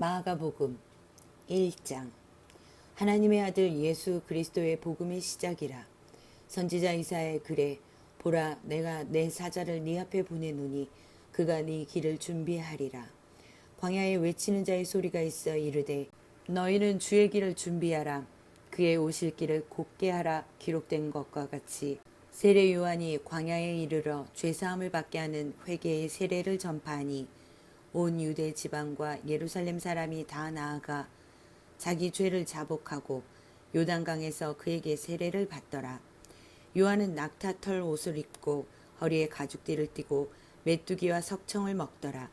마가복음 1장. 하나님의 아들 예수 그리스도의 복음의 시작이라. 선지자 이사야의 글에 보라, 내가 내 사자를 네 앞에 보내노니 그가 네 길을 준비하리라. 광야에 외치는 자의 소리가 있어 이르되 너희는 주의 길을 준비하라. 그의 오실 길을 곧게 하라. 기록된 것과 같이 세례 요한이 광야에 이르러 죄사함을 받게 하는 회개의 세례를 전파하니 온 유대 지방과 예루살렘 사람이 다 나아가 자기 죄를 자복하고 요단강에서 그에게 세례를 받더라. 요한은 낙타털 옷을 입고 허리에 가죽띠를 띠고 메뚜기와 석청을 먹더라.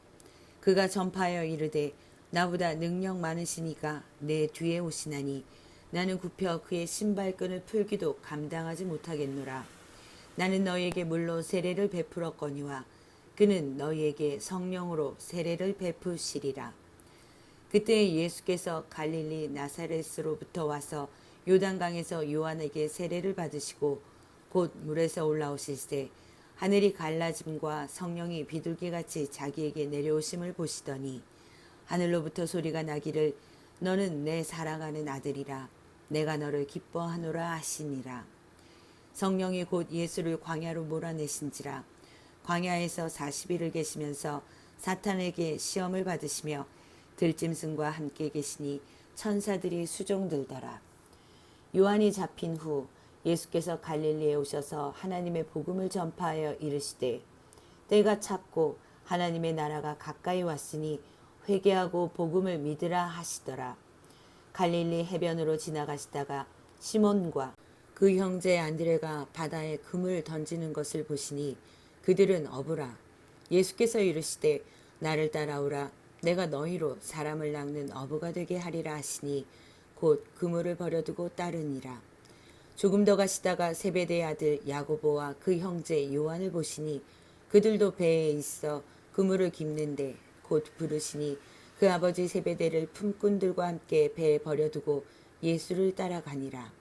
그가 전파하여 이르되 나보다 능력 많으시니가 내 뒤에 오시나니 나는 굽혀 그의 신발끈을 풀기도 감당하지 못하겠노라. 나는 너희에게 물로 세례를 베풀었거니와 그는 너희에게 성령으로 세례를 베푸시리라. 그때 예수께서 갈릴리 나사렛으로부터 와서 요단강에서 요한에게 세례를 받으시고 곧 물에서 올라오실새 하늘이 갈라짐과 성령이 비둘기같이 자기에게 내려오심을 보시더니 하늘로부터 소리가 나기를 너는 내 사랑하는 아들이라 내가 너를 기뻐하노라 하시니라. 성령이 곧 예수를 광야로 몰아내신지라. 광야에서 40일을 계시면서 사탄에게 시험을 받으시며 들짐승과 함께 계시니 천사들이 수종들더라. 요한이 잡힌 후 예수께서 갈릴리에 오셔서 하나님의 복음을 전파하여 이르시되 때가 찼고 하나님의 나라가 가까이 왔으니 회개하고 복음을 믿으라 하시더라. 갈릴리 해변으로 지나가시다가 시몬과 그 형제 안드레가 바다에 금을 던지는 것을 보시니 그들은 어부라. 예수께서 이르시되 나를 따라오라. 내가 너희로 사람을 낚는 어부가 되게 하리라 하시니 곧 그물을 버려두고 따르니라. 조금 더 가시다가 세베대의 아들 야고보와 그 형제 요한을 보시니 그들도 배에 있어 그물을 깁는데 곧 부르시니 그 아버지 세베대를 품꾼들과 함께 배에 버려두고 예수를 따라가니라.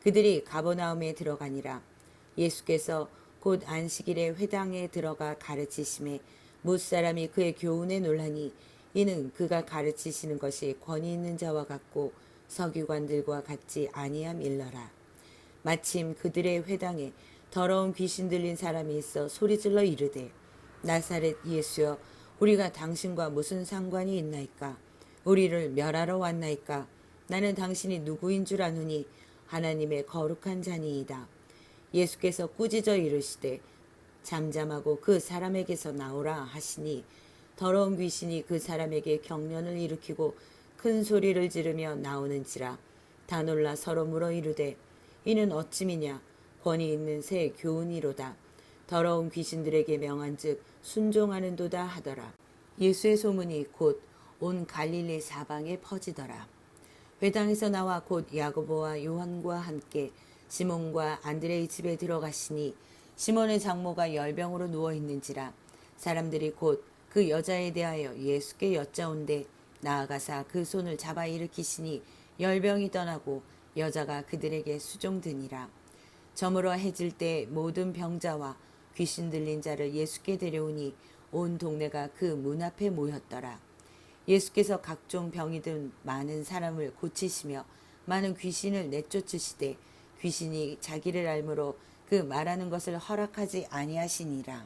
그들이 가버나움에 들어가니라. 예수께서 곧 안식일에 회당에 들어가 가르치심에 무사람이 그의 교훈에 놀라니 이는 그가 가르치시는 것이 권위 있는 자와 같고 서기관들과 같지 아니함 일러라. 마침 그들의 회당에 더러운 귀신 들린 사람이 있어 소리질러 이르되 나사렛 예수여 우리가 당신과 무슨 상관이 있나이까? 우리를 멸하러 왔나이까? 나는 당신이 누구인 줄 아노니 하나님의 거룩한 자니이다. 예수께서 꾸짖어 이르시되 잠잠하고 그 사람에게서 나오라 하시니 더러운 귀신이 그 사람에게 경련을 일으키고 큰 소리를 지르며 나오는지라. 다 놀라 서로 물어 이르되 이는 어찌미냐? 권위 있는 새 교훈이로다. 더러운 귀신들에게 명한즉 순종하는도다 하더라. 예수의 소문이 곧 온 갈릴리 사방에 퍼지더라. 회당에서 나와 곧 야고보와 요한과 함께 시몬과 안드레의 집에 들어가시니 시몬의 장모가 열병으로 누워 있는지라. 사람들이 곧 그 여자에 대하여 예수께 여짜온대 나아가사 그 손을 잡아 일으키시니 열병이 떠나고 여자가 그들에게 수종드니라. 저물어 해질 때 모든 병자와 귀신 들린 자를 예수께 데려오니 온 동네가 그 문 앞에 모였더라. 예수께서 각종 병이 든 많은 사람을 고치시며 많은 귀신을 내쫓으시되 귀신이 자기를 알므로 그 말하는 것을 허락하지 아니하시니라.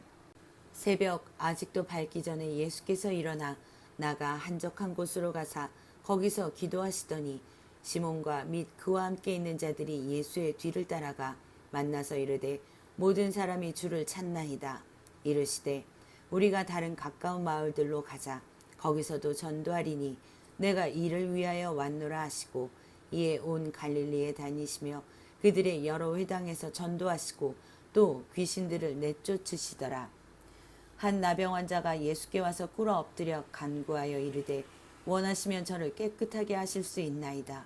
새벽 아직도 밝기 전에 예수께서 일어나 나가 한적한 곳으로 가사 거기서 기도하시더니 시몬과 및 그와 함께 있는 자들이 예수의 뒤를 따라가 만나서 이르되 모든 사람이 주를 찾나이다. 이르시되 우리가 다른 가까운 마을들로 가자. 거기서도 전도하리니 내가 이를 위하여 왔노라 하시고 이에 온 갈릴리에 다니시며 그들의 여러 회당에서 전도하시고 또 귀신들을 내쫓으시더라. 한 나병 환자가 예수께 와서 꿇어 엎드려 간구하여 이르되 원하시면 저를 깨끗하게 하실 수 있나이다.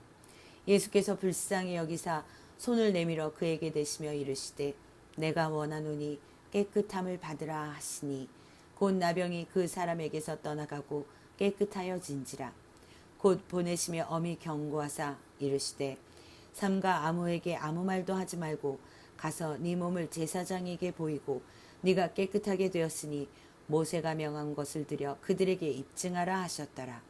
예수께서 불쌍히 여기사 손을 내밀어 그에게 대시며 이르시되 내가 원하노니 깨끗함을 받으라 하시니 곧 나병이 그 사람에게서 떠나가고 깨끗하여진지라. 곧 보내시며 엄히 경고하사 이르시되 삼가 아무에게 아무 말도 하지 말고 가서 네 몸을 제사장에게 보이고 네가 깨끗하게 되었으니 모세가 명한 것을 들여 그들에게 입증하라 하셨더라.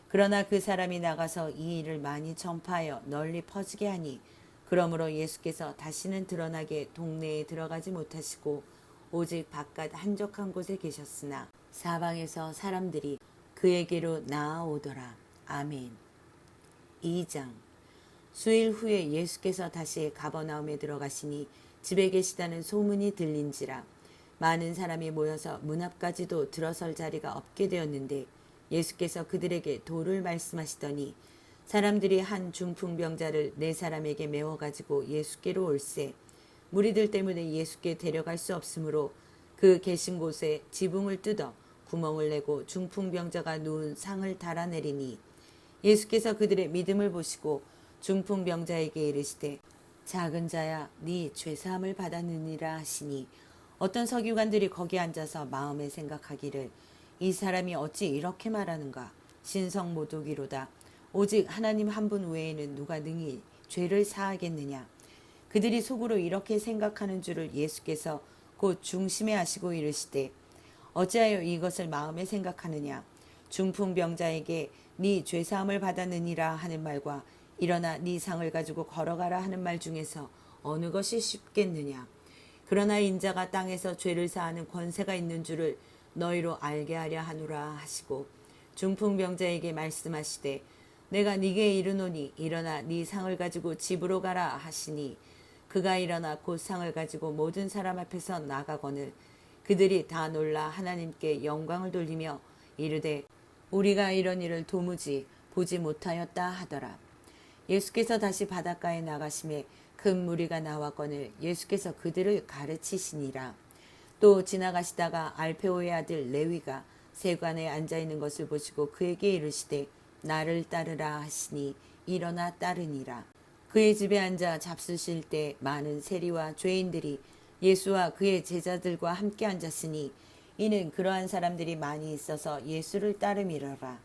그러나 그 사람이 나가서 이 일을 많이 전파하여 널리 퍼지게 하니 그러므로 예수께서 다시는 드러나게 동네에 들어가지 못하시고 오직 바깥 한적한 곳에 계셨으나 사방에서 사람들이 그에게로 나아오더라. 아멘. 2장. 수일 후에 예수께서 다시 가버나움에 들어가시니 집에 계시다는 소문이 들린지라 많은 사람이 모여서 문 앞까지도 들어설 자리가 없게 되었는데 예수께서 그들에게 도를 말씀하시더니 사람들이 한 중풍병자를 네 사람에게 메워 가지고 예수께로 올세 무리들 때문에 예수께 데려갈 수 없으므로 그 계신 곳에 지붕을 뜯어 구멍을 내고 중풍병자가 누운 상을 달아내리니 예수께서 그들의 믿음을 보시고 중풍병자에게 이르시되 작은 자야 네 죄사함을 받았느니라 하시니 어떤 서기관들이 거기 앉아서 마음에 생각하기를 이 사람이 어찌 이렇게 말하는가 신성모독이로다 오직 하나님 한 분 외에는 누가 능히 죄를 사하겠느냐 그들이 속으로 이렇게 생각하는 줄을 예수께서 곧 중심에 하시고 이르시되 어찌하여 이것을 마음에 생각하느냐 중풍병자에게 네 죄사함을 받았느니라 하는 말과 일어나 네 상을 가지고 걸어가라 하는 말 중에서 어느 것이 쉽겠느냐 그러나 인자가 땅에서 죄를 사하는 권세가 있는 줄을 너희로 알게 하려 하노라 하시고 중풍병자에게 말씀하시되 내가 네게 이르노니 일어나 네 상을 가지고 집으로 가라 하시니 그가 일어나 곧 상을 가지고 모든 사람 앞에서 나가거늘 그들이 다 놀라 하나님께 영광을 돌리며 이르되 우리가 이런 일을 도무지 보지 못하였다 하더라. 예수께서 다시 바닷가에 나가심에 큰 무리가 나왔거늘 예수께서 그들을 가르치시니라. 또 지나가시다가 알페오의 아들 레위가 세관에 앉아있는 것을 보시고 그에게 이르시되 나를 따르라 하시니 일어나 따르니라. 그의 집에 앉아 잡수실 때 많은 세리와 죄인들이 예수와 그의 제자들과 함께 앉았으니 이는 그러한 사람들이 많이 있어서 예수를 따름이러라.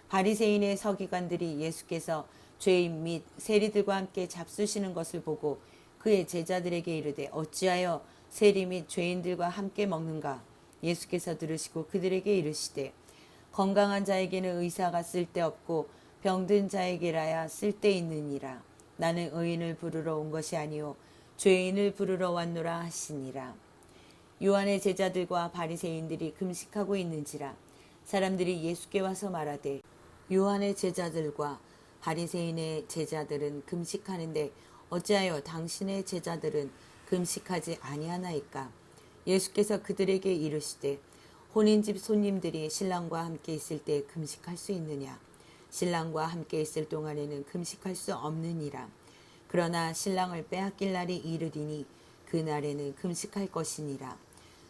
바리새인의 서기관들이 예수께서 죄인 및 세리들과 함께 잡수시는 것을 보고 그의 제자들에게 이르되 어찌하여 세리 및 죄인들과 함께 먹는가 예수께서 들으시고 그들에게 이르시되 건강한 자에게는 의사가 쓸데없고 병든 자에게라야 쓸데있느니라. 나는 의인을 부르러 온 것이 아니요 죄인을 부르러 왔노라 하시니라. 요한의 제자들과 바리새인들이 금식하고 있는지라 사람들이 예수께 와서 말하되 요한의 제자들과 바리새인의 제자들은 금식하는데 어찌하여 당신의 제자들은 금식하지 아니하나이까. 예수께서 그들에게 이르시되 혼인집 손님들이 신랑과 함께 있을 때 금식할 수 있느냐 신랑과 함께 있을 동안에는 금식할 수 없느니라. 그러나 신랑을 빼앗길 날이 이르리니 그날에는 금식할 것이니라.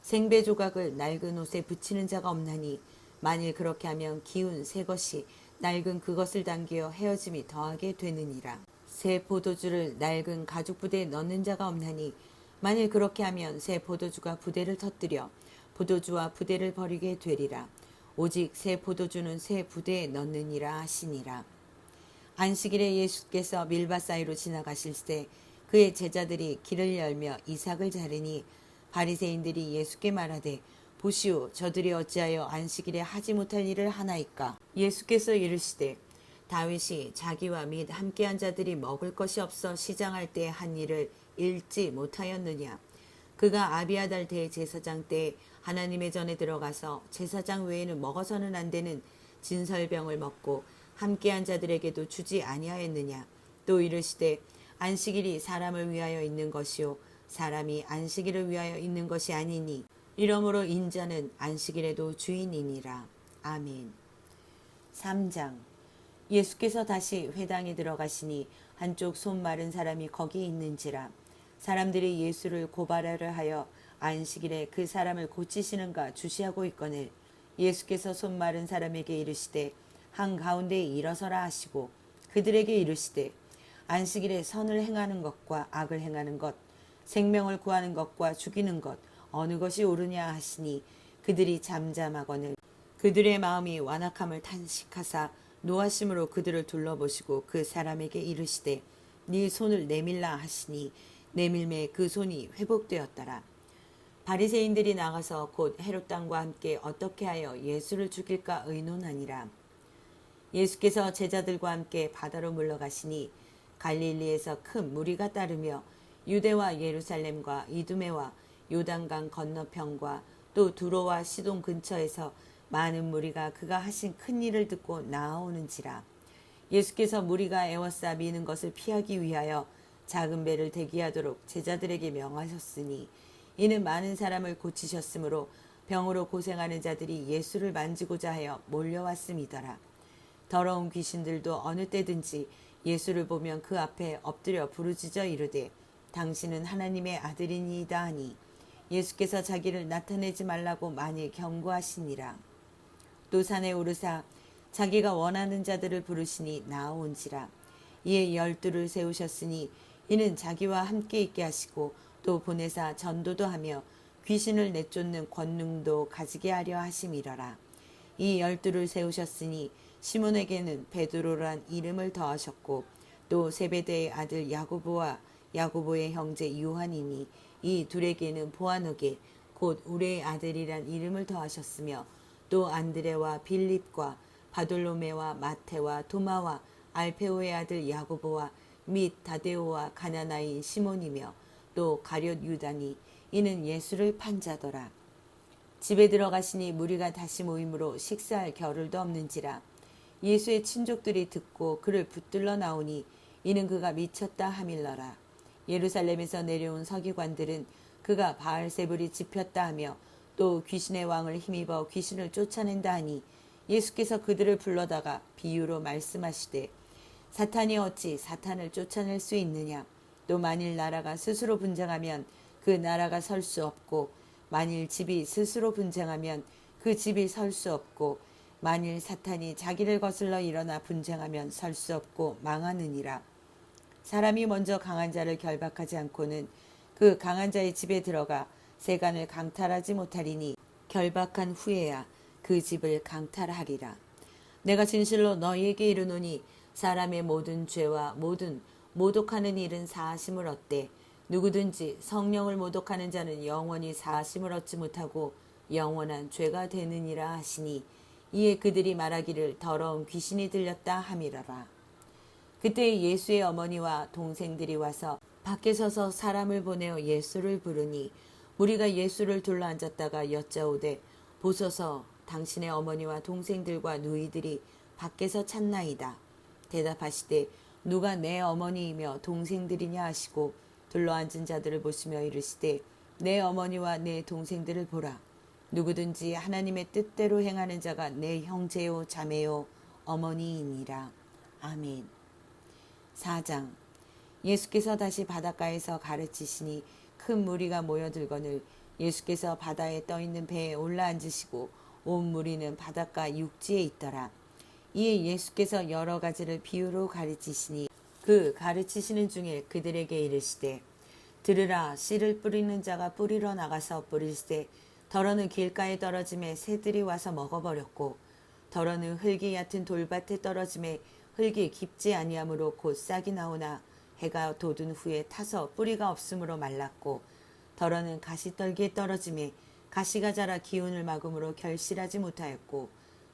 생배 조각을 낡은 옷에 붙이는 자가 없나니 만일 그렇게 하면 기운 새 것이 낡은 그것을 당기어 헤어짐이 더하게 되느니라. 새 포도주를 낡은 가죽 부대에 넣는 자가 없나니 만일 그렇게 하면 새 포도주가 부대를 터뜨려 포도주와 부대를 버리게 되리라. 오직 새 포도주는 새 부대에 넣느니라 하시니라. 안식일에 예수께서 밀밭 사이로 지나가실 때 그의 제자들이 길을 열며 이삭을 자르니 바리새인들이 예수께 말하되 보시오 저들이 어찌하여 안식일에 하지 못할 일을 하나이까. 예수께서 이르시되 다윗이 자기와 및 함께한 자들이 먹을 것이 없어 시장할 때 한 일을 읽지 못하였느냐. 그가 아비아달 대제사장 때 하나님의 전에 들어가서 제사장 외에는 먹어서는 안 되는 진설병을 먹고 함께한 자들에게도 주지 아니하였느냐. 또 이르시되 안식일이 사람을 위하여 있는 것이요 사람이 안식일을 위하여 있는 것이 아니니 이러므로 인자는 안식일에도 주인이니라. 아멘. 3장. 예수께서 다시 회당에 들어가시니 한쪽 손 마른 사람이 거기 있는지라. 사람들이 예수를 고발하려 하여 안식일에 그 사람을 고치시는가 주시하고 있거늘 예수께서 손 마른 사람에게 이르시되 한가운데에 일어서라 하시고 그들에게 이르시되 안식일에 선을 행하는 것과 악을 행하는 것 생명을 구하는 것과 죽이는 것 어느 것이 옳으냐 하시니 그들이 잠잠하거늘 그들의 마음이 완악함을 탄식하사 노하심으로 그들을 둘러보시고 그 사람에게 이르시되 네 손을 내밀라 하시니 내밀매 그 손이 회복되었더라. 바리새인들이 나가서 곧 헤롯 왕과 함께 어떻게 하여 예수를 죽일까 의논하니라. 예수께서 제자들과 함께 바다로 물러가시니 갈릴리에서 큰 무리가 따르며 유대와 예루살렘과 이두메와 요단강 건너편과 또 두로와 시돈 근처에서 많은 무리가 그가 하신 큰 일을 듣고 나아오는지라. 예수께서 무리가 애워싸 미는 것을 피하기 위하여 작은 배를 대기하도록 제자들에게 명하셨으니 이는 많은 사람을 고치셨으므로 병으로 고생하는 자들이 예수를 만지고자 하여 몰려왔음이더라. 더러운 귀신들도 어느 때든지 예수를 보면 그 앞에 엎드려 부르짖어 이르되 당신은 하나님의 아들이니이다 하니 예수께서 자기를 나타내지 말라고 많이 경고하시니라. 또 산에 오르사 자기가 원하는 자들을 부르시니 나아온지라. 이에 12를 세우셨으니 이는 자기와 함께 있게 하시고 또 보내사 전도도 하며 귀신을 내쫓는 권능도 가지게 하려 하심이러라. 이 12를 세우셨으니 시몬에게는 베드로란 이름을 더하셨고 또 세베대의 아들 야고보와 야고보의 형제 요한이니 이 둘에게는 보아너게 곧 우레의 아들이란 이름을 더하셨으며 또 안드레와 빌립과 바돌로메와 마테와 도마와 알페오의 아들 야고보와 및 다데오와 가나나인 시몬이며 또 가룟 유다니 이는 예수를 판 자더라. 집에 들어가시니 무리가 다시 모임으로 식사할 겨를도 없는지라. 예수의 친족들이 듣고 그를 붙들러 나오니 이는 그가 미쳤다 하밀러라. 예루살렘에서 내려온 서기관들은 그가 바알세불이 집혔다 하며 또 귀신의 왕을 힘입어 귀신을 쫓아낸다 하니 예수께서 그들을 불러다가 비유로 말씀하시되 사탄이 어찌 사탄을 쫓아낼 수 있느냐. 또 만일 나라가 스스로 분쟁하면 그 나라가 설 수 없고 만일 집이 스스로 분쟁하면 그 집이 설 수 없고 만일 사탄이 자기를 거슬러 일어나 분쟁하면 설 수 없고 망하느니라. 사람이 먼저 강한 자를 결박하지 않고는 그 강한 자의 집에 들어가 세간을 강탈하지 못하리니 결박한 후에야 그 집을 강탈하리라. 내가 진실로 너희에게 이르노니 사람의 모든 죄와 모든 모독하는 일은 사하심을 얻되 누구든지 성령을 모독하는 자는 영원히 사하심을 얻지 못하고 영원한 죄가 되느니라 하시니 이에 그들이 말하기를 더러운 귀신이 들렸다 함이라라. 그때 예수의 어머니와 동생들이 와서 밖에 서서 사람을 보내어 예수를 부르니 무리가 예수를 둘러앉았다가 여짜오되 보소서 당신의 어머니와 동생들과 누이들이 밖에서 찾나이다. 대답하시되 누가 내 어머니이며 동생들이냐 하시고 둘러앉은 자들을 보시며 이르시되 내 어머니와 내 동생들을 보라. 누구든지 하나님의 뜻대로 행하는 자가 내 형제요 자매요 어머니이니라. 아멘. 4장. 예수께서 다시 바닷가에서 가르치시니 큰 무리가 모여들거늘 예수께서 바다에 떠있는 배에 올라앉으시고 온 무리는 바닷가 육지에 있더라. 이에 예수께서 여러 가지를 비유로 가르치시니 그 가르치시는 중에 그들에게 이르시되 들으라. 씨를 뿌리는 자가 뿌리러 나가서 뿌릴새 덜어는 길가에 떨어짐에 새들이 와서 먹어버렸고 덜어는 흙이 얕은 돌밭에 떨어짐에 흙이 깊지 아니하므로 곧 싹이 나오나 해가 돋은 후에 타서 뿌리가 없으므로 말랐고 덜어는 가시떨기에 떨어짐에 가시가 자라 기운을 막음으로 결실하지 못하였고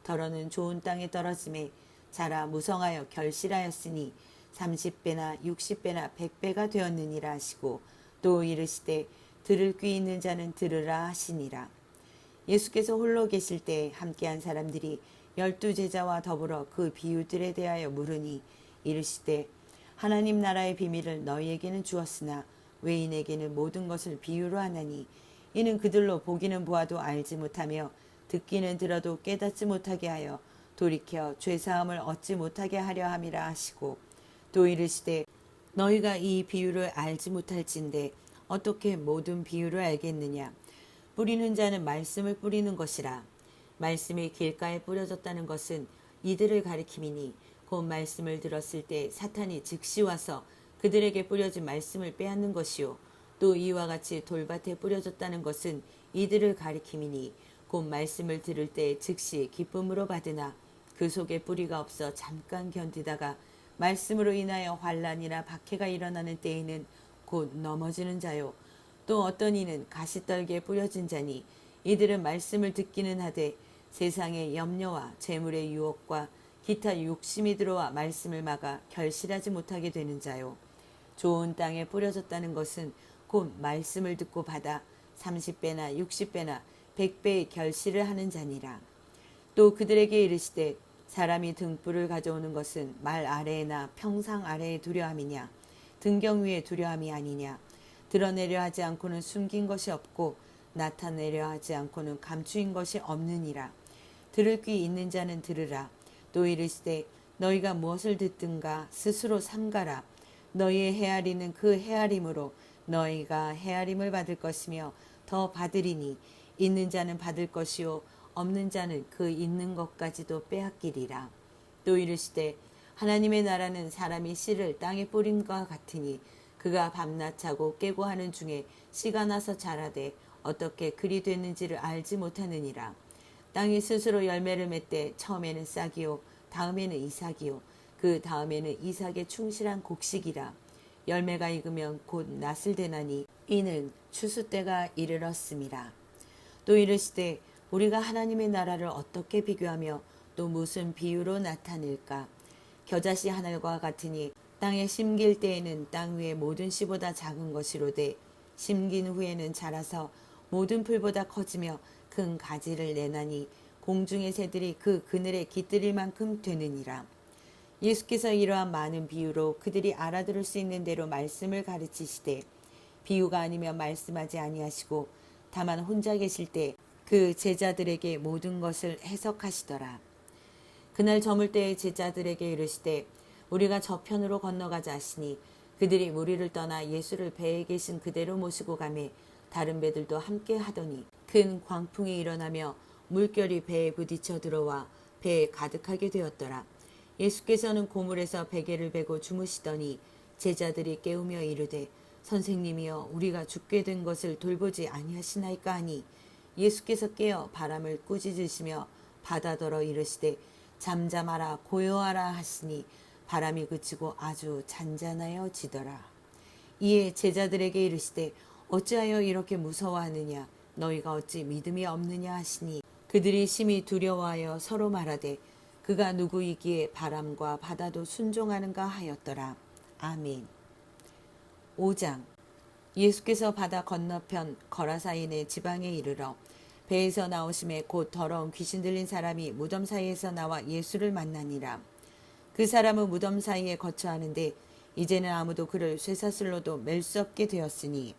덜어는 좋은 땅에 떨어짐에 자라 무성하여 결실하였으니 30배나 60배나 100배가 되었느니라 하시고 또 이르시되 들을 귀 있는 자는 들으라 하시니라. 예수께서 홀로 계실 때 함께한 사람들이 12제자와 더불어 그 비유들에 대하여 물으니 이르시되 하나님 나라의 비밀을 너희에게는 주었으나 외인에게는 모든 것을 비유로 하나니 이는 그들로 보기는 보아도 알지 못하며 듣기는 들어도 깨닫지 못하게 하여 돌이켜 죄사함을 얻지 못하게 하려 함이라 하시고 또 이르시되 너희가 이 비유를 알지 못할진대 어떻게 모든 비유를 알겠느냐. 뿌리는 자는 말씀을 뿌리는 것이라. 말씀이 길가에 뿌려졌다는 것은 이들을 가리킴이니 곧 말씀을 들었을 때 사탄이 즉시 와서 그들에게 뿌려진 말씀을 빼앗는 것이요 또 이와 같이 돌밭에 뿌려졌다는 것은 이들을 가리킴이니 곧 말씀을 들을 때 즉시 기쁨으로 받으나 그 속에 뿌리가 없어 잠깐 견디다가 말씀으로 인하여 환난이나 박해가 일어나는 때에는 곧 넘어지는 자요 또 어떤 이는 가시떨기에 뿌려진 자니 이들은 말씀을 듣기는 하되 세상의 염려와 재물의 유혹과 기타 욕심이 들어와 말씀을 막아 결실하지 못하게 되는 자요. 좋은 땅에 뿌려졌다는 것은 곧 말씀을 듣고 받아 30배나 60배나 100배의 결실을 하는 자니라. 또 그들에게 이르시되 사람이 등불을 가져오는 것은 말 아래에나 평상 아래에 두려함이냐 등경 위에 두려함이 아니냐. 드러내려 하지 않고는 숨긴 것이 없고 나타내려 하지 않고는 감추인 것이 없느니라. 들을 귀 있는 자는 들으라. 또 이르시되 너희가 무엇을 듣든가 스스로 삼가라. 너희의 헤아리는 그 헤아림으로 너희가 헤아림을 받을 것이며 더 받으리니 있는 자는 받을 것이요 없는 자는 그 있는 것까지도 빼앗기리라. 또 이르시되 하나님의 나라는 사람이 씨를 땅에 뿌린과 같으니 그가 밤낮 자고 깨고 하는 중에 씨가 나서 자라되 어떻게 그리 됐는지를 알지 못하느니라. 땅이 스스로 열매를 맺되 처음에는 싹이요 다음에는 이삭이요 그 다음에는 이삭의 충실한 곡식이라. 열매가 익으면 곧 낫을 되나니 이는 추수 때가 이르렀음이라. 또 이르시되 우리가 하나님의 나라를 어떻게 비교하며 또 무슨 비유로 나타낼까. 겨자씨 하늘과 같으니 땅에 심길 때에는 땅 위의 모든 씨보다 작은 것이로되 심긴 후에는 자라서 모든 풀보다 커지며 큰 가지를 내나니 공중의 새들이 그 그늘에 깃들일 만큼 되느니라. 예수께서 이러한 많은 비유로 그들이 알아들을 수 있는 대로 말씀을 가르치시되 비유가 아니면 말씀하지 아니하시고 다만 혼자 계실 때 그 제자들에게 모든 것을 해석하시더라. 그날 저물 때에 제자들에게 이르시되 우리가 저편으로 건너가자 하시니 그들이 무리를 떠나 예수를 배에 계신 그대로 모시고 가매 다른 배들도 함께 하더니 큰 광풍이 일어나며 물결이 배에 부딪혀 들어와 배에 가득하게 되었더라. 예수께서는 고물에서 베개를 베고 주무시더니 제자들이 깨우며 이르되 선생님이여 우리가 죽게 된 것을 돌보지 아니하시나이까 하니 예수께서 깨어 바람을 꾸짖으시며 바다더러 이르시되 잠잠하라 고요하라 하시니 바람이 그치고 아주 잔잔하여 지더라. 이에 제자들에게 이르시되 어찌하여 이렇게 무서워하느냐 너희가 어찌 믿음이 없느냐 하시니 그들이 심히 두려워하여 서로 말하되 그가 누구이기에 바람과 바다도 순종하는가 하였더라. 아멘. 5장. 예수께서 바다 건너편 거라사인의 지방에 이르러 배에서 나오심에 곧 더러운 귀신 들린 사람이 무덤 사이에서 나와 예수를 만나니라. 그 사람은 무덤 사이에 거처하는데 이제는 아무도 그를 쇠사슬로도 맬 수 없게 되었으니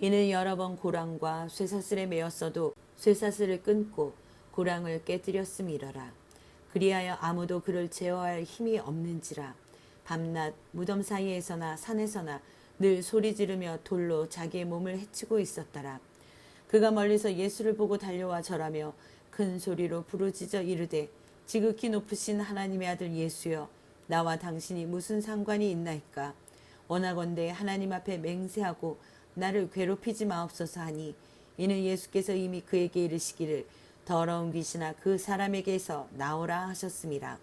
이는 여러 번 고랑과 쇠사슬에 매었어도 쇠사슬을 끊고 고랑을 깨뜨렸음이러라. 그리하여 아무도 그를 제어할 힘이 없는지라. 밤낮 무덤 사이에서나 산에서나 늘 소리 지르며 돌로 자기의 몸을 해치고 있었더라. 그가 멀리서 예수를 보고 달려와 절하며 큰 소리로 부르짖어 이르되 지극히 높으신 하나님의 아들 예수여 나와 당신이 무슨 상관이 있나이까. 원하건대 하나님 앞에 맹세하고 나를 괴롭히지 마옵소서 하니 이는 예수께서 이미 그에게 이르시기를 더러운 귀신아 그 사람에게서 나오라 하셨습니다.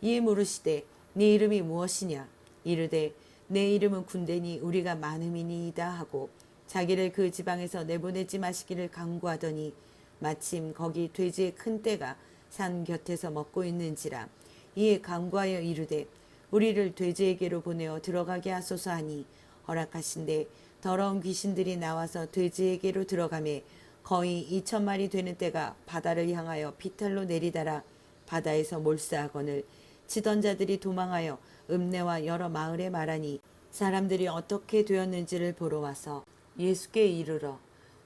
이에 물으시되 네 이름이 무엇이냐. 이르되 내 이름은 군대니 우리가 많음이니이다 하고 자기를 그 지방에서 내보내지 마시기를 간구하더니 마침 거기 돼지의 큰 떼가 산 곁에서 먹고 있는지라. 이에 간구하여 이르되 우리를 돼지에게로 보내어 들어가게 하소서 하니 허락하신대 더러운 귀신들이 나와서 돼지에게로 들어가매 거의 2,000마리 되는 떼가 바다를 향하여 비탈로 내리달아 바다에서 몰사하거늘 치던 자들이 도망하여 읍내와 여러 마을에 말하니 사람들이 어떻게 되었는지를 보러 와서 예수께 이르러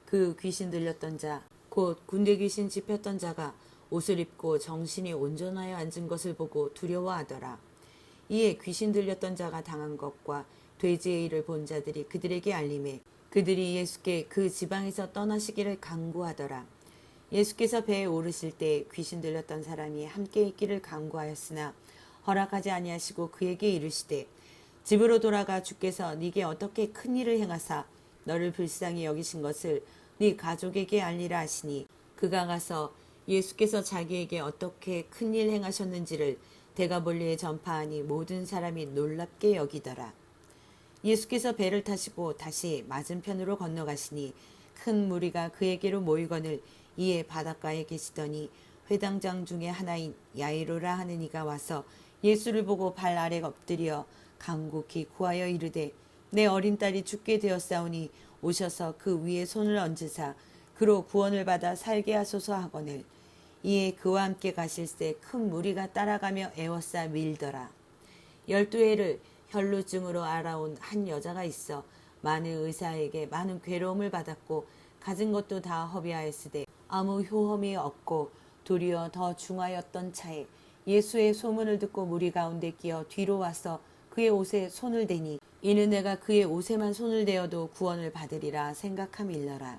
그 귀신 들렸던 자 곧 군대 귀신 집혔던 자가 옷을 입고 정신이 온전하여 앉은 것을 보고 두려워하더라. 이에 귀신 들렸던 자가 당한 것과 돼지의 일을 본 자들이 그들에게 알림해 그들이 예수께 그 지방에서 떠나시기를 간구하더라. 예수께서 배에 오르실 때 귀신 들렸던 사람이 함께 있기를 간구하였으나 허락하지 아니하시고 그에게 이르시되 집으로 돌아가 주께서 네게 어떻게 큰 일을 행하사 너를 불쌍히 여기신 것을 네 가족에게 알리라 하시니 그가 가서 예수께서 자기에게 어떻게 큰 일 행하셨는지를 대가볼리에 전파하니 모든 사람이 놀랍게 여기더라. 예수께서 배를 타시고 다시 맞은편으로 건너가시니 큰 무리가 그에게로 모이거늘 이에 바닷가에 계시더니 회당장 중에 하나인 야이로라 하는 이가 와서 예수를 보고 발 아래 엎드려 간곡히 구하여 이르되 내 어린 딸이 죽게 되었사오니 오셔서 그 위에 손을 얹으사 그로 구원을 받아 살게 하소서 하거늘 이에 그와 함께 가실새 큰 무리가 따라가며 애워싸 밀더라. 12해를 혈루증으로 알아온 한 여자가 있어 많은 의사에게 많은 괴로움을 받았고 가진 것도 다 허비하였으되 아무 효험이 없고 도리어 더 중하였던 차에 예수의 소문을 듣고 무리 가운데 끼어 뒤로 와서 그의 옷에 손을 대니 이는 내가 그의 옷에만 손을 대어도 구원을 받으리라 생각함일러라.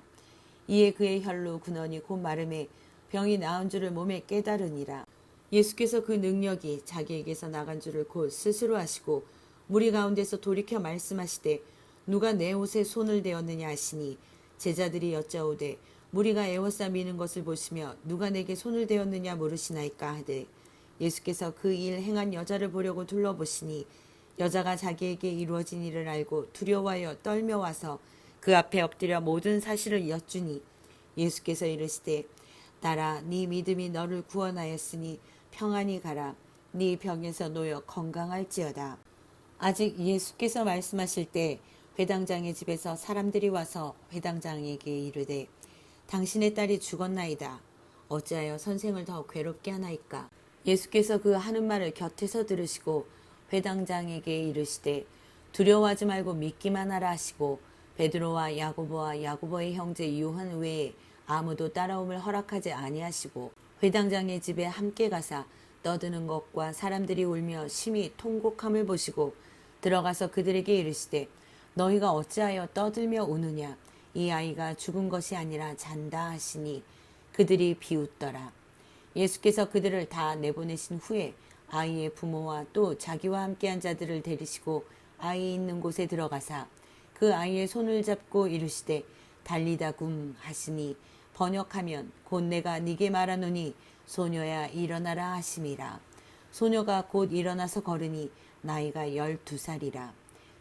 이에 그의 혈루 근원이 곧 마름에 병이 나은 줄을 몸에 깨달으니라. 예수께서 그 능력이 자기에게서 나간 줄을 곧 스스로 아시고 무리 가운데서 돌이켜 말씀하시되 누가 내 옷에 손을 대었느냐 하시니 제자들이 여짜오되 무리가 애워싸 미는 것을 보시며 누가 내게 손을 대었느냐 물으시나이까 하되 예수께서 그 일 행한 여자를 보려고 둘러보시니 여자가 자기에게 이루어진 일을 알고 두려워하여 떨며 와서 그 앞에 엎드려 모든 사실을 여쭈니 예수께서 이르시되 딸아 네 믿음이 너를 구원하였으니 평안히 가라. 네 병에서 놓여 건강할지어다. 아직 예수께서 말씀하실 때 회당장의 집에서 사람들이 와서 회당장에게 이르되 당신의 딸이 죽었나이다. 어찌하여 선생을 더 괴롭게 하나이까. 예수께서 그 하는 말을 곁에서 들으시고 회당장에게 이르시되 두려워하지 말고 믿기만 하라 하시고 베드로와 야고보와 야고보의 형제 요한 외에 아무도 따라옴을 허락하지 아니하시고 회당장의 집에 함께 가사 떠드는 것과 사람들이 울며 심히 통곡함을 보시고 들어가서 그들에게 이르시되 너희가 어찌하여 떠들며 우느냐. 이 아이가 죽은 것이 아니라 잔다 하시니 그들이 비웃더라. 예수께서 그들을 다 내보내신 후에 아이의 부모와 또 자기와 함께한 자들을 데리시고 아이 있는 곳에 들어가사 그 아이의 손을 잡고 이르시되 달리다 굼 하시니 번역하면 곧 내가 네게 말하노니 소녀야 일어나라 하심이라. 소녀가 곧 일어나서 걸으니 나이가 12살이라.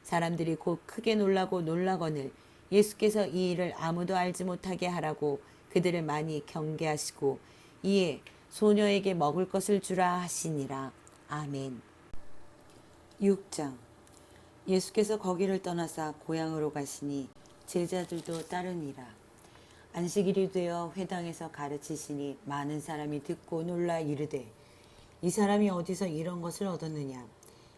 사람들이 곧 크게 놀라고 놀라거늘 예수께서 이 일을 아무도 알지 못하게 하라고 그들을 많이 경계하시고 이에 소녀에게 먹을 것을 주라 하시니라. 아멘. 6장. 예수께서 거기를 떠나사 고향으로 가시니 제자들도 따르니라. 안식일이 되어 회당에서 가르치시니 많은 사람이 듣고 놀라 이르되 이 사람이 어디서 이런 것을 얻었느냐.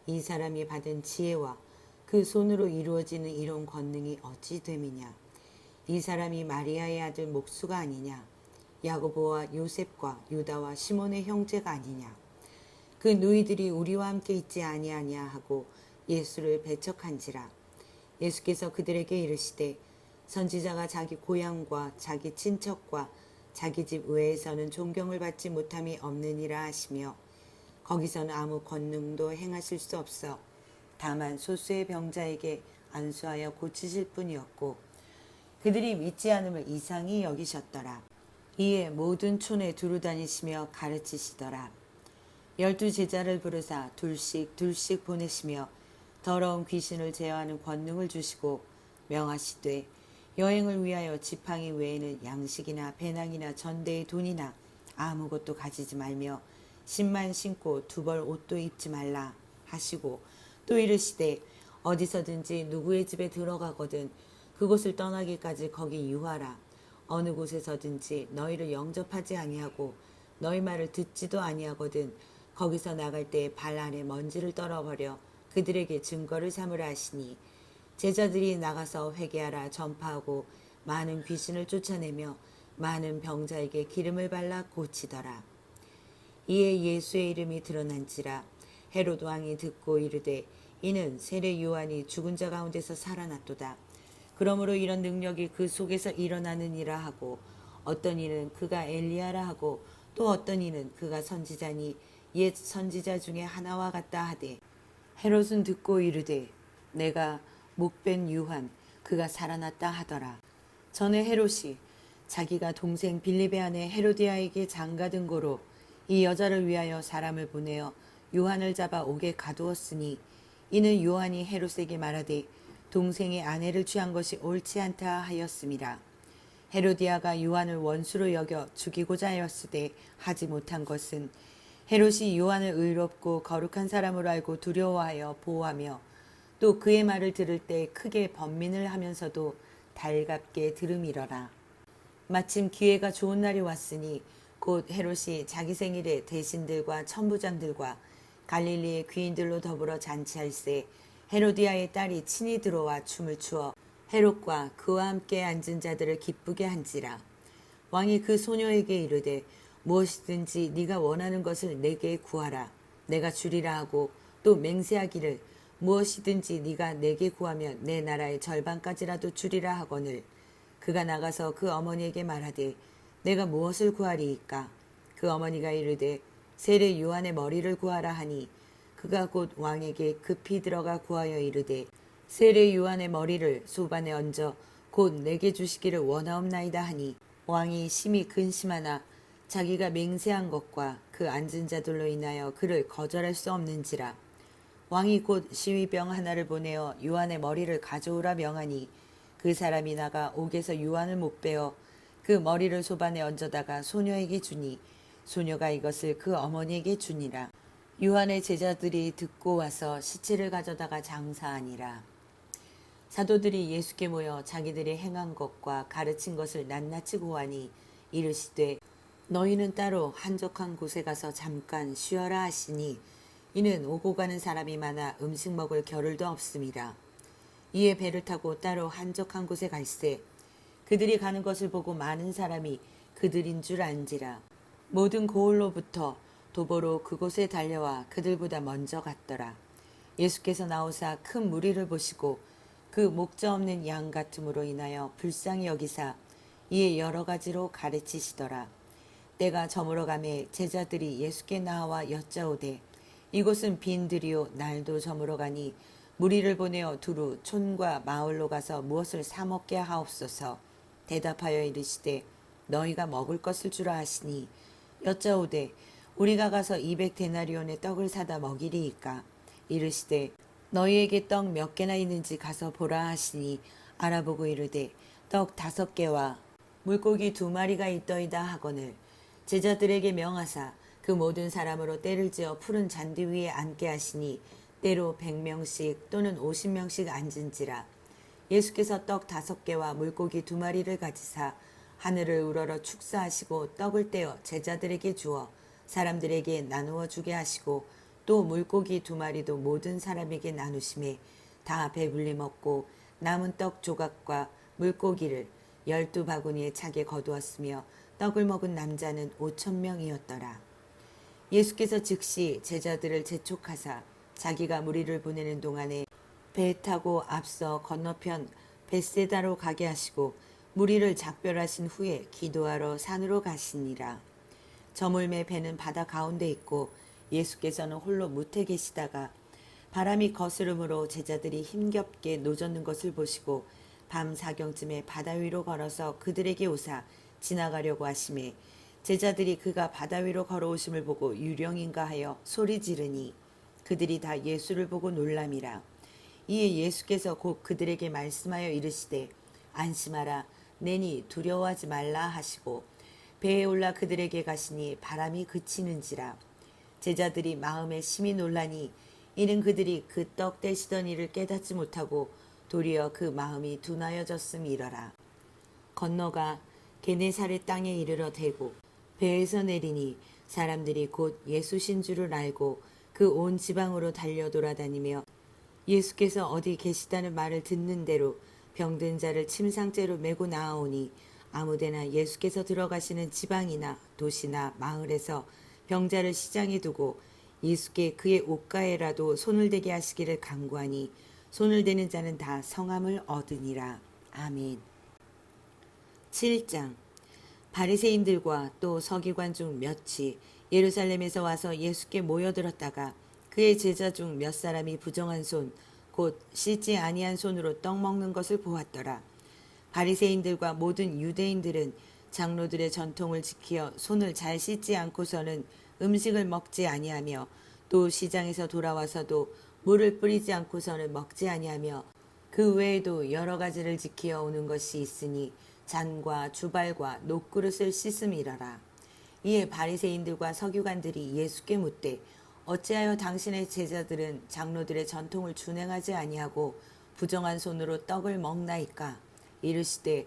이 사람이 받은 지혜와 그 손으로 이루어지는 이런 권능이 어찌 됨이냐. 이 사람이 마리아의 아들 목수가 아니냐. 야고보와 요셉과 유다와 시몬의 형제가 아니냐. 그 누이들이 우리와 함께 있지 아니하냐 하고 예수를 배척한지라. 예수께서 그들에게 이르시되 선지자가 자기 고향과 자기 친척과 자기 집 외에서는 존경을 받지 못함이 없느니라 하시며 거기서는 아무 권능도 행하실 수 없어 다만 소수의 병자에게 안수하여 고치실 뿐이었고 그들이 믿지 않음을 이상히 여기셨더라. 이에 모든 촌에 두루 다니시며 가르치시더라. 12 제자를 부르사 둘씩 보내시며 더러운 귀신을 제어하는 권능을 주시고 명하시되 여행을 위하여 지팡이 외에는 양식이나 배낭이나 전대의 돈이나 아무것도 가지지 말며 신만 신고 두벌 옷도 입지 말라 하시고 또 이르시되 어디서든지 누구의 집에 들어가거든 그곳을 떠나기까지 거기 유하라. 어느 곳에서든지 너희를 영접하지 아니하고 너희 말을 듣지도 아니하거든 거기서 나갈 때 발 안에 먼지를 떨어버려 그들에게 증거를 삼으라 하시니 제자들이 나가서 회개하라 전파하고 많은 귀신을 쫓아내며 많은 병자에게 기름을 발라 고치더라. 이에 예수의 이름이 드러난지라. 헤롯 왕이 듣고 이르되 이는 세례 요한이 죽은 자 가운데서 살아났도다. 그러므로 이런 능력이 그 속에서 일어나느니라 하고 어떤 이는 그가 엘리야라 하고 또 어떤 이는 그가 선지자니 옛 선지자 중에 하나와 같다 하되 헤롯은 듣고 이르되 내가 목벤 요한 그가 살아났다 하더라. 전에 헤롯이 자기가 동생 빌립의 아내 헤로디아에게 장가든 고로 이 여자를 위하여 사람을 보내어 요한을 잡아 옥에 가두었으니 이는 요한이 헤롯에게 말하되 동생의 아내를 취한 것이 옳지 않다 하였음이라. 헤로디아가 요한을 원수로 여겨 죽이고자 하였으되 하지 못한 것은 헤롯이 요한을 의롭고 거룩한 사람으로 알고 두려워하여 보호하며 또 그의 말을 들을 때 크게 번민을 하면서도 달갑게 들음이러라. 마침 기회가 좋은 날이 왔으니 곧 헤롯이 자기 생일에 대신들과 천부장들과 갈릴리의 귀인들로 더불어 잔치할세 헤로디아의 딸이 친히 들어와 춤을 추어 헤롯과 그와 함께 앉은 자들을 기쁘게 한지라. 왕이 그 소녀에게 이르되 무엇이든지 네가 원하는 것을 내게 구하라. 내가 주리라 하고 또 맹세하기를 무엇이든지 네가 내게 구하면 내 나라의 절반까지라도 주리라 하거늘. 그가 나가서 그 어머니에게 말하되 내가 무엇을 구하리이까. 그 어머니가 이르되 세례 요한의 머리를 구하라 하니 그가 곧 왕에게 급히 들어가 구하여 이르되 세례 요한의 머리를 소반에 얹어 곧 내게 주시기를 원하옵나이다 하니 왕이 심히 근심하나 자기가 맹세한 것과 그 앉은 자들로 인하여 그를 거절할 수 없는지라. 왕이 곧 시위병 하나를 보내어 요한의 머리를 가져오라 명하니 그 사람이 나가 옥에서 요한을 못 베어 그 머리를 소반에 얹어다가 소녀에게 주니 소녀가 이것을 그 어머니에게 주니라. 요한의 제자들이 듣고 와서 시체를 가져다가 장사하니라. 사도들이 예수께 모여 자기들이 행한 것과 가르친 것을 낱낱이 고하니 이르시되 너희는 따로 한적한 곳에 가서 잠깐 쉬어라 하시니 이는 오고 가는 사람이 많아 음식 먹을 겨를도 없음이라. 이에 배를 타고 따로 한적한 곳에 갈새 그들이 가는 것을 보고 많은 사람이 그들인 줄 안지라. 모든 고을로부터 도보로 그곳에 달려와 그들보다 먼저 갔더라. 예수께서 나오사 큰 무리를 보시고 그 목자 없는 양 같음으로 인하여 불쌍히 여기사 이에 여러 가지로 가르치시더라. 때가 저물어 가매 제자들이 예수께 나와 여짜오되 이곳은 빈들이요 날도 저물어 가니 무리를 보내어 두루 촌과 마을로 가서 무엇을 사 먹게 하옵소서. 대답하여 이르시되 너희가 먹을 것을 주라 하시니 여짜오되 우리가 가서 200데나리온의 떡을 사다 먹이리이까. 이르시되 너희에게 떡 몇 개나 있는지 가서 보라 하시니 알아보고 이르되 떡 5개와 물고기 2마리가 있더이다 하거늘. 제자들에게 명하사 그 모든 사람으로 때를 지어 푸른 잔디 위에 앉게 하시니 때로 100명씩 또는 50명씩 앉은지라. 예수께서 떡 5개와 물고기 2마리를 가지사 하늘을 우러러 축사하시고 떡을 떼어 제자들에게 주어 사람들에게 나누어 주게 하시고 또 물고기 2마리도 모든 사람에게 나누심에 다 배불리 먹고 남은 떡 조각과 물고기를 12바구니에 차게 거두었으며 떡을 먹은 남자는 5,000명이었더라. 예수께서 즉시 제자들을 재촉하사 자기가 무리를 보내는 동안에 배 타고 앞서 건너편 벳세다로 가게 하시고 무리를 작별하신 후에 기도하러 산으로 가시니라. 저물매 배는 바다 가운데 있고 예수께서는 홀로 무태 계시다가 바람이 거스름으로 제자들이 힘겹게 노젓는 것을 보시고 밤 사경쯤에 바다 위로 걸어서 그들에게 오사 지나가려고 하심에 제자들이 그가 바다 위로 걸어오심을 보고 유령인가 하여 소리 지르니 그들이 다 예수를 보고 놀람이라. 이에 예수께서 곧 그들에게 말씀하여 이르시되 안심하라 내니 두려워하지 말라 하시고 배에 올라 그들에게 가시니 바람이 그치는지라. 제자들이 마음에 심히 놀라니 이는 그들이 그 떡 떼시던 일을 깨닫지 못하고 도리어 그 마음이 둔하여졌음이러라. 건너가 게네사렛 땅에 이르러 대고 배에서 내리니 사람들이 곧 예수신 줄을 알고 그 온 지방으로 달려 돌아다니며 예수께서 어디 계시다는 말을 듣는 대로 병든 자를 침상째로 메고 나아오니 아무데나 예수께서 들어가시는 지방이나 도시나 마을에서 병자를 시장에 두고 예수께 그의 옷가에라도 손을 대게 하시기를 간구하니 손을 대는 자는 다 성함을 얻으니라. 아멘. 7장. 바리새인들과 또 서기관 중 몇이 예루살렘에서 와서 예수께 모여들었다가 그의 제자 중 몇 사람이 부정한 손 곧 씻지 아니한 손으로 떡 먹는 것을 보았더라. 바리새인들과 모든 유대인들은 장로들의 전통을 지키어 손을 잘 씻지 않고서는 음식을 먹지 아니하며 또 시장에서 돌아와서도 물을 뿌리지 않고서는 먹지 아니하며 그 외에도 여러 가지를 지키어 오는 것이 있으니 잔과 주발과 녹그릇을 씻음이라라. 이에 바리새인들과 서기관들이 예수께 묻되 어찌하여 당신의 제자들은 장로들의 전통을 준행하지 아니하고 부정한 손으로 떡을 먹나이까? 이르시되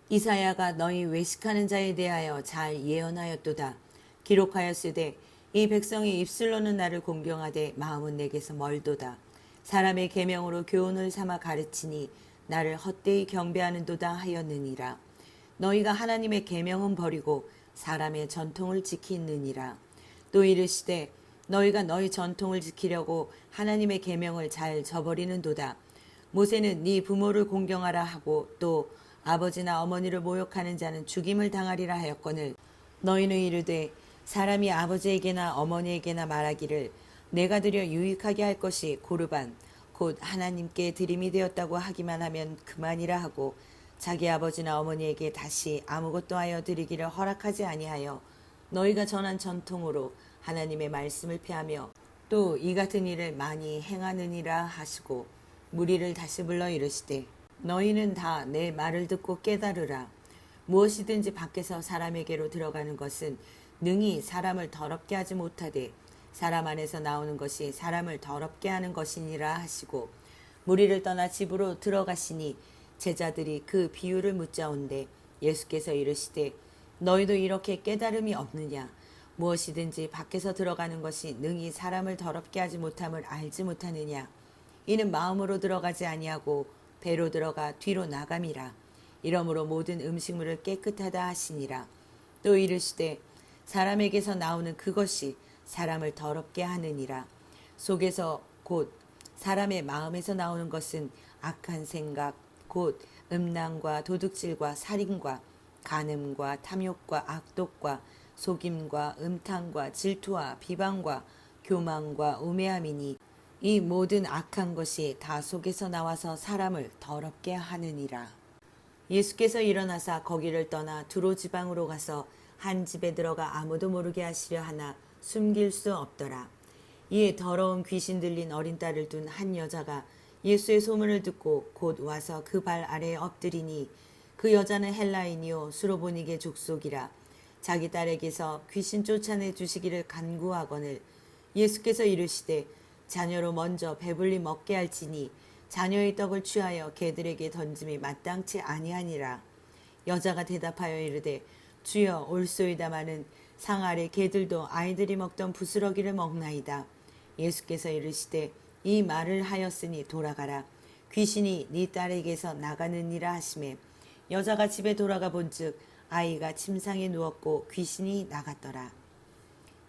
이사야가 너희 외식하는 자에 대하여 잘 예언하였도다. 기록하였으되 이 백성이 입술로는 나를 공경하되 마음은 내게서 멀도다. 사람의 계명으로 교훈을 삼아 가르치니 나를 헛되이 경배하는도다 하였느니라. 너희가 하나님의 계명은 버리고 사람의 전통을 지키느니라. 또 이르시되 너희가 너희 전통을 지키려고 하나님의 계명을 잘 저버리는도다. 모세는 네 부모를 공경하라 하고 또 아버지나 어머니를 모욕하는 자는 죽임을 당하리라 하였거늘 너희는 이르되 사람이 아버지에게나 어머니에게나 말하기를 내가 드려 유익하게 할 것이 고르반 곧 하나님께 드림이 되었다고 하기만 하면 그만이라 하고 자기 아버지나 어머니에게 다시 아무것도 하여 드리기를 허락하지 아니하여 너희가 전한 전통으로 하나님의 말씀을 폐하며 또 이 같은 일을 많이 행하느니라 하시고 무리를 다시 불러 이르시되 너희는 다 내 말을 듣고 깨달으라. 무엇이든지 밖에서 사람에게로 들어가는 것은 능히 사람을 더럽게 하지 못하되 사람 안에서 나오는 것이 사람을 더럽게 하는 것이니라 하시고 무리를 떠나 집으로 들어가시니 제자들이 그 비유를 묻자온데 예수께서 이르시되 너희도 이렇게 깨달음이 없느냐? 무엇이든지 밖에서 들어가는 것이 능히 사람을 더럽게 하지 못함을 알지 못하느냐? 이는 마음으로 들어가지 아니하고 배로 들어가 뒤로 나감이라. 이러므로 모든 음식물을 깨끗하다 하시니라. 또 이르시되 사람에게서 나오는 그것이 사람을 더럽게 하느니라. 속에서 곧 사람의 마음에서 나오는 것은 악한 생각 곧 음란과 도둑질과 살인과 간음과 탐욕과 악독과 속임과 음탕과 질투와 비방과 교만과 우매함이니 이 모든 악한 것이 다 속에서 나와서 사람을 더럽게 하느니라. 예수께서 일어나사 거기를 떠나 두로 지방으로 가서 한 집에 들어가 아무도 모르게 하시려 하나 숨길 수 없더라. 이에 더러운 귀신 들린 어린 딸을 둔 한 여자가 예수의 소문을 듣고 곧 와서 그 발 아래에 엎드리니 그 여자는 헬라인이요 수로보니게 족속이라. 자기 딸에게서 귀신 쫓아내 주시기를 간구하거늘 예수께서 이르시되 자녀로 먼저 배불리 먹게 할지니 자녀의 떡을 취하여 개들에게 던짐이 마땅치 아니하니라. 여자가 대답하여 이르되 주여 올소이다마는 상 아래 개들도 아이들이 먹던 부스러기를 먹나이다. 예수께서 이르시되 이 말을 하였으니 돌아가라. 귀신이 네 딸에게서 나가느니라 하시매 여자가 집에 돌아가 본즉 아이가 침상에 누웠고 귀신이 나갔더라.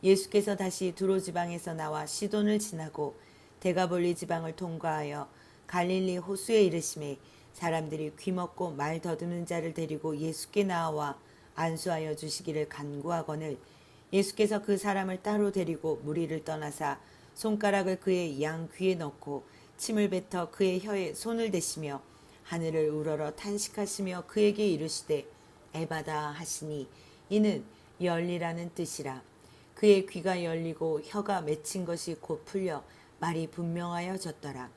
예수께서 다시 두로 지방에서 나와 시돈을 지나고 데가볼리 지방을 통과하여 갈릴리 호수에 이르시매 사람들이 귀먹고 말 더듬는 자를 데리고 예수께 나와 안수하여 주시기를 간구하거늘 예수께서 그 사람을 따로 데리고 무리를 떠나사 손가락을 그의 양 귀에 넣고 침을 뱉어 그의 혀에 손을 대시며 하늘을 우러러 탄식하시며 그에게 이르시되 에바다 하시니 이는 열리라는 뜻이라. 그의 귀가 열리고 혀가 맺힌 것이 곧 풀려 말이 분명하여졌더라.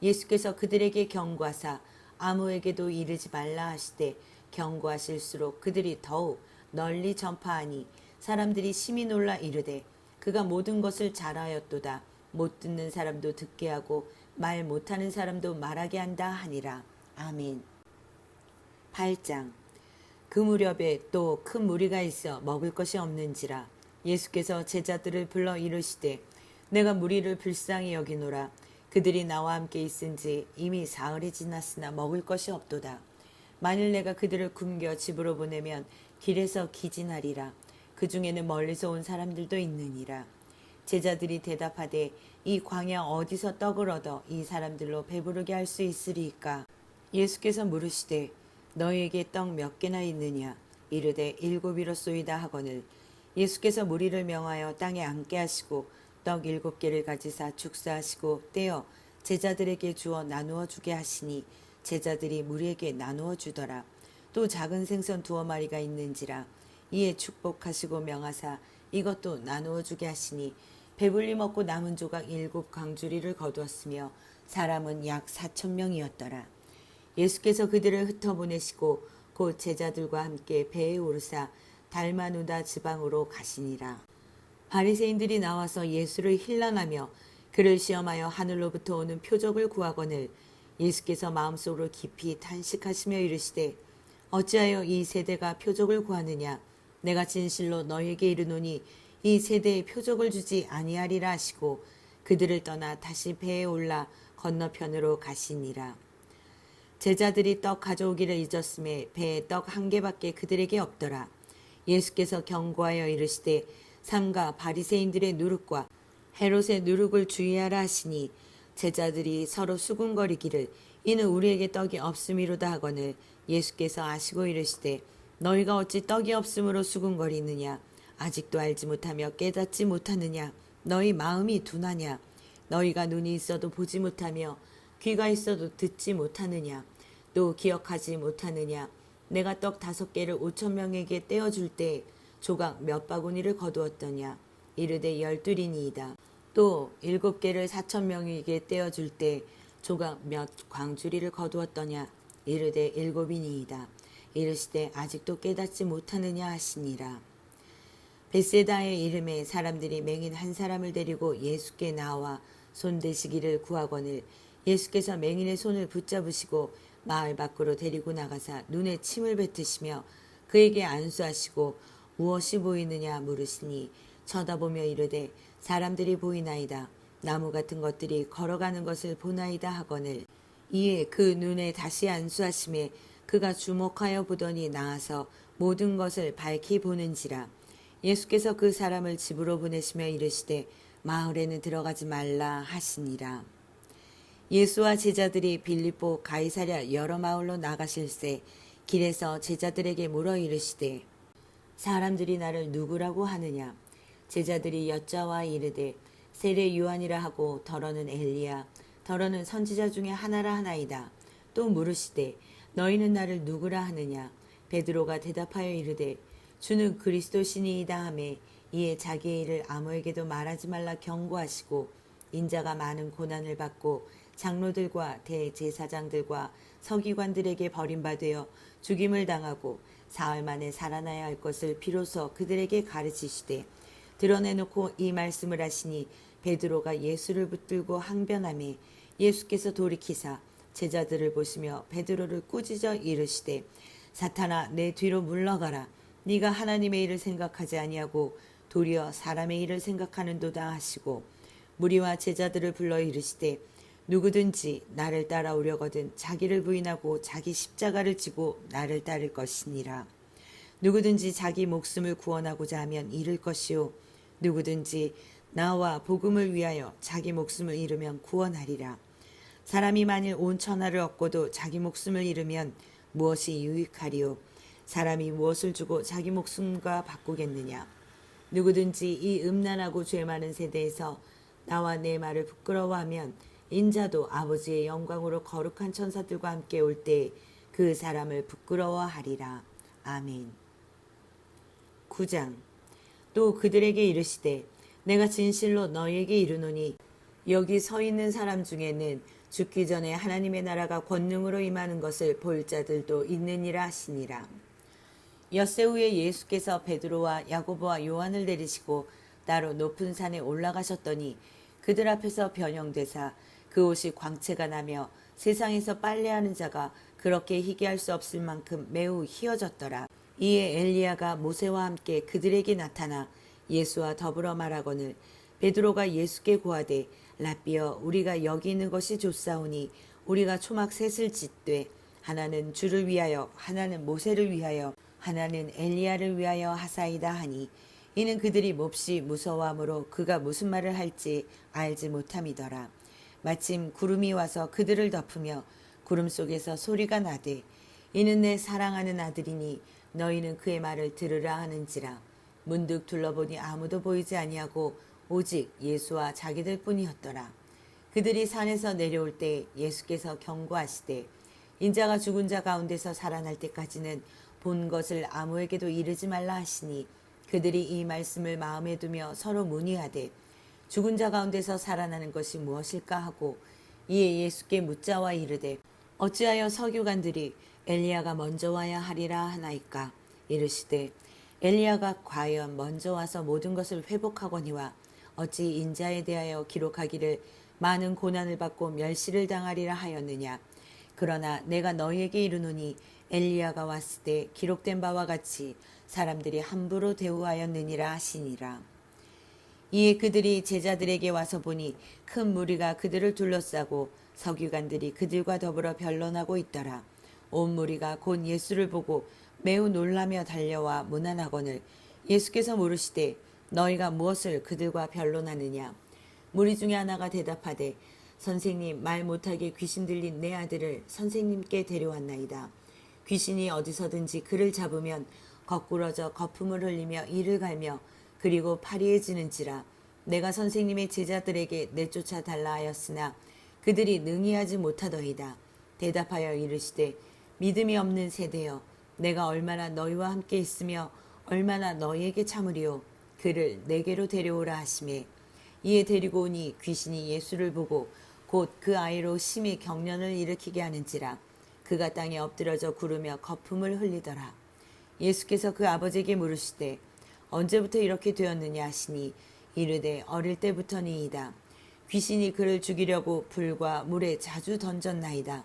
예수께서 그들에게 경고하사 아무에게도 이르지 말라 하시되 경고하실수록 그들이 더욱 널리 전파하니 사람들이 심히 놀라 이르되 그가 모든 것을 잘하였도다. 못 듣는 사람도 듣게 하고 말 못하는 사람도 말하게 한다 하니라. 아멘. 8장. 그 무렵에 또 큰 무리가 있어 먹을 것이 없는지라 예수께서 제자들을 불러 이르시되 내가 무리를 불쌍히 여기노라. 그들이 나와 함께 있은지 이미 사흘이 지났으나 먹을 것이 없도다. 만일 내가 그들을 굶겨 집으로 보내면 길에서 기진하리라. 그 중에는 멀리서 온 사람들도 있느니라. 제자들이 대답하되 이 광야 어디서 떡을 얻어 이 사람들로 배부르게 할 수 있으리이까? 예수께서 물으시되 너희에게 떡 몇 개나 있느냐? 이르되 7이로소이다 하거늘 예수께서 무리를 명하여 땅에 앉게 하시고 떡 7개를 가지사 축사하시고 떼어 제자들에게 주어 나누어 주게 하시니 제자들이 무리에게 나누어 주더라. 또 작은 생선 2마리가 있는지라. 이에 축복하시고 명하사 이것도 나누어 주게 하시니 배불리 먹고 남은 조각 7광주리를 거두었으며 사람은 약 4,000명이었더라. 예수께서 그들을 흩어보내시고 곧 제자들과 함께 배에 오르사 달마누다 지방으로 가시니라. 바리새인들이 나와서 예수를 힐난하며 그를 시험하여 하늘로부터 오는 표적을 구하거늘 예수께서 마음속으로 깊이 탄식하시며 이르시되 어찌하여 이 세대가 표적을 구하느냐. 내가 진실로 너희에게 이르노니 이 세대에 표적을 주지 아니하리라 하시고 그들을 떠나 다시 배에 올라 건너편으로 가시니라. 제자들이 떡 가져오기를 잊었음에 배에 떡 한 개밖에 그들에게 없더라. 예수께서 경고하여 이르시되 삼가 바리새인들의 누룩과 헤롯의 누룩을 주의하라 하시니 제자들이 서로 수군거리기를 이는 우리에게 떡이 없음이로다 하거늘 예수께서 아시고 이르시되 너희가 어찌 떡이 없음으로 수군거리느냐. 아직도 알지 못하며 깨닫지 못하느냐. 너희 마음이 둔하냐. 너희가 눈이 있어도 보지 못하며 귀가 있어도 듣지 못하느냐. 또 기억하지 못하느냐. 내가 떡 5개를 5,000명에게 떼어줄 때 조각 몇 바구니를 거두었더냐. 이르되 12이니이다. 또 7개를 4,000명에게 떼어줄 때 조각 몇 광주리를 거두었더냐. 이르되 7이니이다. 이르시되 아직도 깨닫지 못하느냐 하시니라. 벳세다의 이름에 사람들이 맹인 한 사람을 데리고 예수께 나와 손대시기를 구하거늘 예수께서 맹인의 손을 붙잡으시고 마을 밖으로 데리고 나가사 눈에 침을 뱉으시며 그에게 안수하시고 무엇이 보이느냐 물으시니 쳐다보며 이르되 사람들이 보이나이다. 나무 같은 것들이 걸어가는 것을 보나이다 하거늘 이에 그 눈에 다시 안수하심에 그가 주목하여 보더니 나아서 모든 것을 밝히 보는지라. 예수께서 그 사람을 집으로 보내시며 이르시되 마을에는 들어가지 말라 하시니라. 예수와 제자들이 빌립보 가이사랴 여러 마을로 나가실새 길에서 제자들에게 물어 이르시되 사람들이 나를 누구라고 하느냐. 제자들이 여짜와 이르되 세례 요한이라 하고 더러는 엘리야 더러는 선지자 중에 하나라 하나이다. 또 물으시되 너희는 나를 누구라 하느냐. 베드로가 대답하여 이르되 주는 그리스도시니이다 하매 이에 자기의 일을 아무에게도 말하지 말라 경고하시고 인자가 많은 고난을 받고 장로들과 대제사장들과 서기관들에게 버림받아 죽임을 당하고 사흘 만에 살아나야 할 것을 비로소 그들에게 가르치시되 드러내놓고 이 말씀을 하시니 베드로가 예수를 붙들고 항변하매 예수께서 돌이키사 제자들을 보시며 베드로를 꾸짖어 이르시되 사탄아 내 뒤로 물러가라. 네가 하나님의 일을 생각하지 아니하고 도리어 사람의 일을 생각하는도다 하시고 무리와 제자들을 불러 이르시되 누구든지 나를 따라오려거든 자기를 부인하고 자기 십자가를 지고 나를 따를 것이니라. 누구든지 자기 목숨을 구원하고자 하면 잃을 것이요 누구든지 나와 복음을 위하여 자기 목숨을 잃으면 구원하리라. 사람이 만일 온 천하를 얻고도 자기 목숨을 잃으면 무엇이 유익하리요. 사람이 무엇을 주고 자기 목숨과 바꾸겠느냐. 누구든지 이 음란하고 죄 많은 세대에서 나와 내 말을 부끄러워하면 인자도 아버지의 영광으로 거룩한 천사들과 함께 올 때 그 사람을 부끄러워하리라. 아멘. 9장. 또 그들에게 이르시되 내가 진실로 너희에게 이르노니 여기 서 있는 사람 중에는 죽기 전에 하나님의 나라가 권능으로 임하는 것을 볼 자들도 있느니라 하시니라. 엿새 후에 예수께서 베드로와 야고보와 요한을 데리시고 따로 높은 산에 올라가셨더니 그들 앞에서 변형되사 그 옷이 광채가 나며 세상에서 빨래하는 자가 그렇게 희귀할 수 없을 만큼 매우 희어졌더라. 이에 엘리야가 모세와 함께 그들에게 나타나 예수와 더불어 말하거늘 베드로가 예수께 고하되 라삐여 우리가 여기 있는 것이 좋사오니 우리가 초막 셋을 짓되 하나는 주를 위하여 하나는 모세를 위하여 하나는 엘리야를 위하여 하사이다 하니 이는 그들이 몹시 무서워하므로 그가 무슨 말을 할지 알지 못함이더라. 마침 구름이 와서 그들을 덮으며 구름 속에서 소리가 나되 이는 내 사랑하는 아들이니 너희는 그의 말을 들으라 하는지라. 문득 둘러보니 아무도 보이지 아니하고 오직 예수와 자기들 뿐이었더라. 그들이 산에서 내려올 때 예수께서 경고하시되 인자가 죽은 자 가운데서 살아날 때까지는 본 것을 아무에게도 이르지 말라 하시니 그들이 이 말씀을 마음에 두며 서로 문의하되 죽은 자 가운데서 살아나는 것이 무엇일까 하고 이에 예수께 묻자와 이르되 어찌하여 서기관들이 엘리야가 먼저 와야 하리라 하나이까. 이르시되 엘리야가 과연 먼저 와서 모든 것을 회복하거니와 어찌 인자에 대하여 기록하기를 많은 고난을 받고 멸시를 당하리라 하였느냐. 그러나 내가 너희에게 이르노니 엘리야가 왔을 때 기록된 바와 같이 사람들이 함부로 대우하였느니라 하시니라. 이에 그들이 제자들에게 와서 보니 큰 무리가 그들을 둘러싸고 서기관들이 그들과 더불어 변론하고 있더라. 온 무리가 곧 예수를 보고 매우 놀라며 달려와 문안하거늘 예수께서 물으시되 너희가 무엇을 그들과 변론하느냐. 무리 중에 하나가 대답하되 선생님, 말 못하게 귀신 들린 내 아들을 선생님께 데려왔나이다. 귀신이 어디서든지 그를 잡으면 거꾸러져 거품을 흘리며 이를 갈며 그리고 파리해지는지라. 내가 선생님의 제자들에게 내쫓아 달라 하였으나 그들이 능히 하지 못하더이다. 대답하여 이르시되 믿음이 없는 세대여, 내가 얼마나 너희와 함께 있으며 얼마나 너희에게 참으리요. 그를 내게로 데려오라 하시매 이에 데리고 오니 귀신이 예수를 보고 곧 그 아이로 심히 경련을 일으키게 하는지라. 그가 땅에 엎드러져 구르며 거품을 흘리더라. 예수께서 그 아버지에게 물으시되 언제부터 이렇게 되었느냐 하시니 이르되 어릴 때부터니이다. 귀신이 그를 죽이려고 불과 물에 자주 던졌나이다.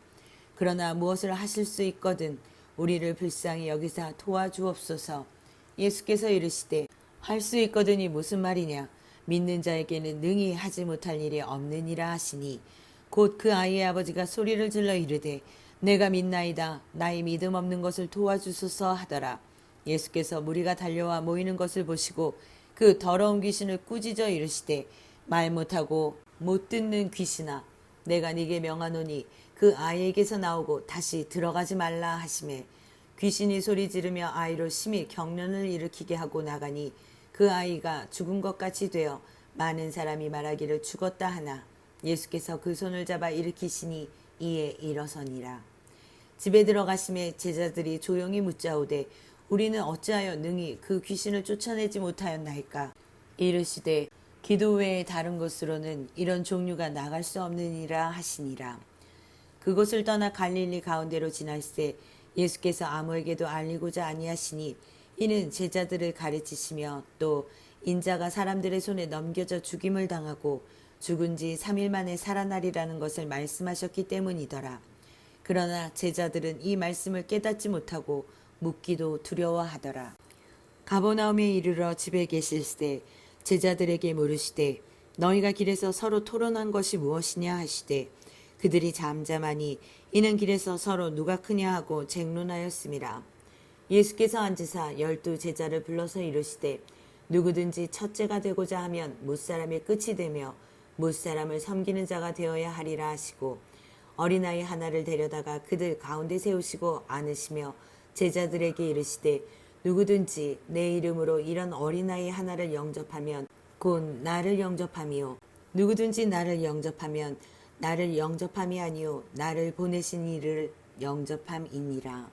그러나 무엇을 하실 수 있거든 우리를 불쌍히 여기사 도와주옵소서. 예수께서 이르시되 할 수 있거든이 무슨 말이냐. 믿는 자에게는 능히 하지 못할 일이 없느니라 하시니 곧 그 아이의 아버지가 소리를 질러 이르되 내가 믿나이다. 나의 믿음 없는 것을 도와주소서 하더라. 예수께서 무리가 달려와 모이는 것을 보시고 그 더러운 귀신을 꾸짖어 이르시되 말 못하고 못 듣는 귀신아, 내가 네게 명하노니 그 아이에게서 나오고 다시 들어가지 말라 하시매 귀신이 소리 지르며 아이로 심히 경련을 일으키게 하고 나가니 그 아이가 죽은 것 같이 되어 많은 사람이 말하기를 죽었다 하나 예수께서 그 손을 잡아 일으키시니 이에 일어서니라. 집에 들어가심에 제자들이 조용히 묻자오되 우리는 어찌하여 능히 그 귀신을 쫓아내지 못하였나이까. 이르시되 기도 외에 다른 곳으로는 이런 종류가 나갈 수 없느니라 하시니라. 그곳을 떠나 갈릴리 가운데로 지날새 예수께서 아무에게도 알리고자 아니하시니 이는 제자들을 가르치시며 또 인자가 사람들의 손에 넘겨져 죽임을 당하고 죽은 지 3일 만에 살아나리라는 것을 말씀하셨기 때문이더라. 그러나 제자들은 이 말씀을 깨닫지 못하고 묻기도 두려워하더라. 가버나움에 이르러 집에 계실새 제자들에게 물으시되 너희가 길에서 서로 토론한 것이 무엇이냐 하시되 그들이 잠잠하니 이는 길에서 서로 누가 크냐 하고 쟁론하였음이라. 예수께서 앉으사 12 제자를 불러서 이르시되 누구든지 첫째가 되고자 하면 무사람의 끝이 되며 무사람을 섬기는 자가 되어야 하리라 하시고 어린아이 하나를 데려다가 그들 가운데 세우시고 안으시며 제자들에게 이르시되 누구든지 내 이름으로 이런 어린아이 하나를 영접하면 곧 나를 영접함이요 누구든지 나를 영접하면 나를 영접함이 아니요 나를 보내신 이를 영접함이니라.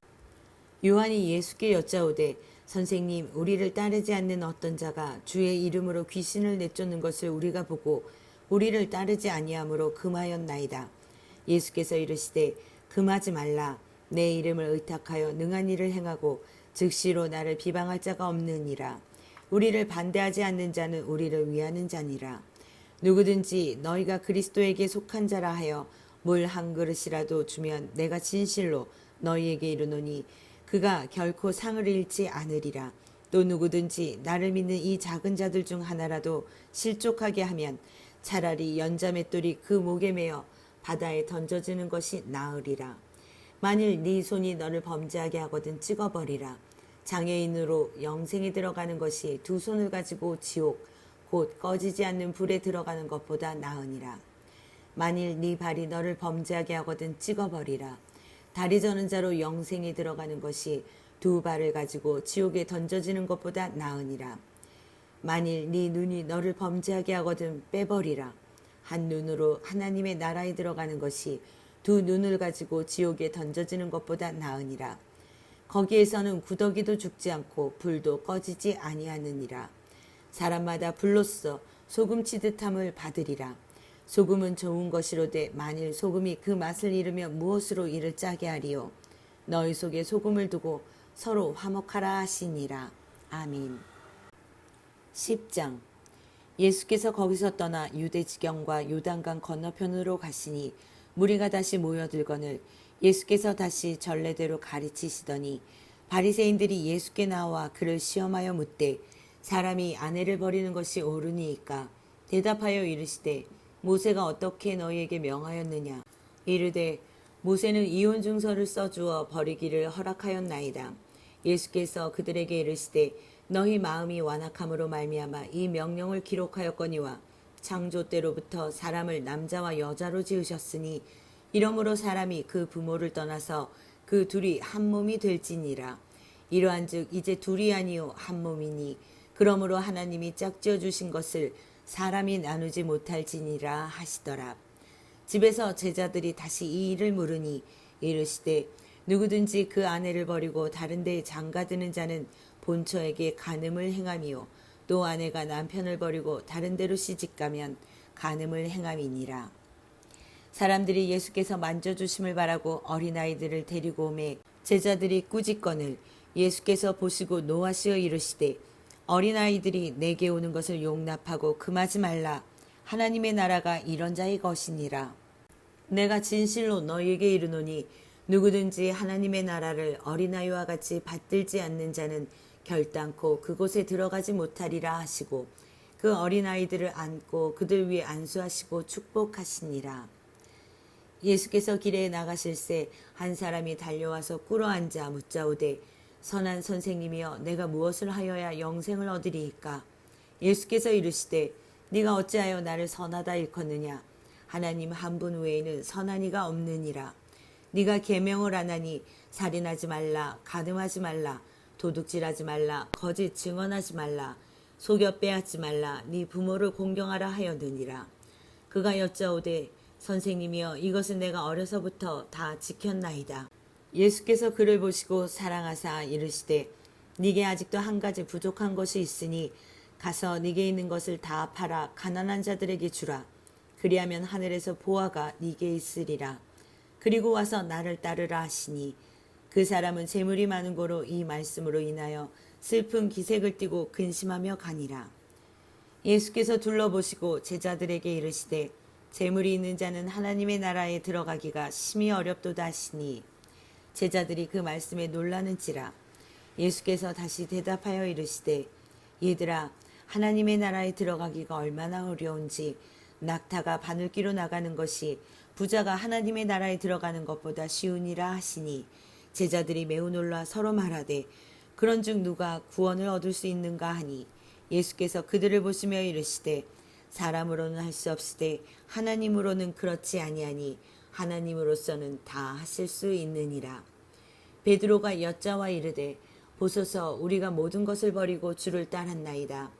요한이 예수께 여짜오되 선생님, 우리를 따르지 않는 어떤 자가 주의 이름으로 귀신을 내쫓는 것을 우리가 보고 우리를 따르지 아니하므로 금하였나이다. 예수께서 이르시되 금하지 말라. 내 이름을 의탁하여 능한 일을 행하고 즉시로 나를 비방할 자가 없느니라. 우리를 반대하지 않는 자는 우리를 위하는 자니라. 누구든지 너희가 그리스도에게 속한 자라 하여 물 한 그릇이라도 주면 내가 진실로 너희에게 이르노니 그가 결코 상을 잃지 않으리라. 또 누구든지 나를 믿는 이 작은 자들 중 하나라도 실족하게 하면 차라리 연자맷돌이 그 목에 매어 바다에 던져지는 것이 나으리라. 만일 네 손이 너를 범죄하게 하거든 찍어버리라. 장애인으로 영생에 들어가는 것이 두 손을 가지고 지옥 곧 꺼지지 않는 불에 들어가는 것보다 나으니라. 만일 네 발이 너를 범죄하게 하거든 찍어버리라. 다리 저는 자로 영생에 들어가는 것이 두 발을 가지고 지옥에 던져지는 것보다 나으니라. 만일 네 눈이 너를 범죄하게 하거든 빼버리라. 한 눈으로 하나님의 나라에 들어가는 것이 두 눈을 가지고 지옥에 던져지는 것보다 나으니라. 거기에서는 구더기도 죽지 않고 불도 꺼지지 아니하느니라. 사람마다 불로써 소금 치듯함을 받으리라. 소금은 좋은 것이로되 만일 소금이 그 맛을 잃으면 무엇으로 이를 짜게 하리요. 너희 속에 소금을 두고 서로 화목하라 하시니라. 아멘. 10장. 예수께서 거기서 떠나 유대 지경과 요단강 건너편으로 가시니 무리가 다시 모여들거늘 예수께서 다시 전례대로 가르치시더니 바리새인들이 예수께 나와 그를 시험하여 묻되 사람이 아내를 버리는 것이 옳으니이까 대답하여 이르시되 모세가 어떻게 너희에게 명하였느냐 이르되 모세는 이혼 증서를 써주어 버리기를 허락하였나이다. 예수께서 그들에게 이르시되 너희 마음이 완악함으로 말미암아 이 명령을 기록하였거니와 창조 때로부터 사람을 남자와 여자로 지으셨으니 이러므로 사람이 그 부모를 떠나서 그 둘이 한 몸이 될지니라. 이러한즉 이제 둘이 아니요 한 몸이니 그러므로 하나님이 짝지어 주신 것을 사람이 나누지 못할지니라 하시더라. 집에서 제자들이 다시 이 일을 물으니 이르시되 누구든지 그 아내를 버리고 다른 데에 장가드는 자는 본처에게 간음을 행함이요 또 아내가 남편을 버리고 다른 데로 시집가면 간음을 행함이니라. 사람들이 예수께서 만져주심을 바라고 어린아이들을 데리고 오매 제자들이 꾸짖거늘 예수께서 보시고 노하시어 이르시되 어린아이들이 내게 오는 것을 용납하고 금하지 말라. 하나님의 나라가 이런 자의 것이니라. 내가 진실로 너희에게 이르노니 누구든지 하나님의 나라를 어린아이와 같이 받들지 않는 자는 결단코 그곳에 들어가지 못하리라 하시고 그 어린아이들을 안고 그들 위에 안수하시고 축복하시니라. 예수께서 길에 나가실새 한 사람이 달려와서 꿇어앉아 묻자오되 선한 선생님이여 내가 무엇을 하여야 영생을 얻으리이까. 예수께서 이르시되 네가 어찌하여 나를 선하다 일컫느냐. 하나님 한 분 외에는 선한 이가 없느니라. 네가 계명을 안 하니 살인하지 말라, 간음하지 말라, 도둑질하지 말라, 거짓 증언하지 말라, 속여 빼앗지 말라, 네 부모를 공경하라 하였느니라. 그가 여짜오되 선생님이여 이것은 내가 어려서부터 다 지켰나이다. 예수께서 그를 보시고 사랑하사 이르시되 네게 아직도 한 가지 부족한 것이 있으니 가서 네게 있는 것을 다 팔아 가난한 자들에게 주라. 그리하면 하늘에서 보화가 네게 있으리라. 그리고 와서 나를 따르라 하시니 그 사람은 재물이 많은 고로 이 말씀으로 인하여 슬픈 기색을 띠고 근심하며 가니라. 예수께서 둘러보시고 제자들에게 이르시되 재물이 있는 자는 하나님의 나라에 들어가기가 심히 어렵도다 하시니 제자들이 그 말씀에 놀라는지라. 예수께서 다시 대답하여 이르시되 얘들아 하나님의 나라에 들어가기가 얼마나 어려운지 낙타가 바늘기로 나가는 것이 부자가 하나님의 나라에 들어가는 것보다 쉬우니라 하시니 제자들이 매우 놀라 서로 말하되 그런즉 누가 구원을 얻을 수 있는가 하니 예수께서 그들을 보시며 이르시되 사람으로는 할 수 없으되 하나님으로는 그렇지 아니하니 하나님으로서는 다 하실 수 있느니라. 베드로가 여짜와 이르되 보소서 우리가 모든 것을 버리고 주를 따랐나이다.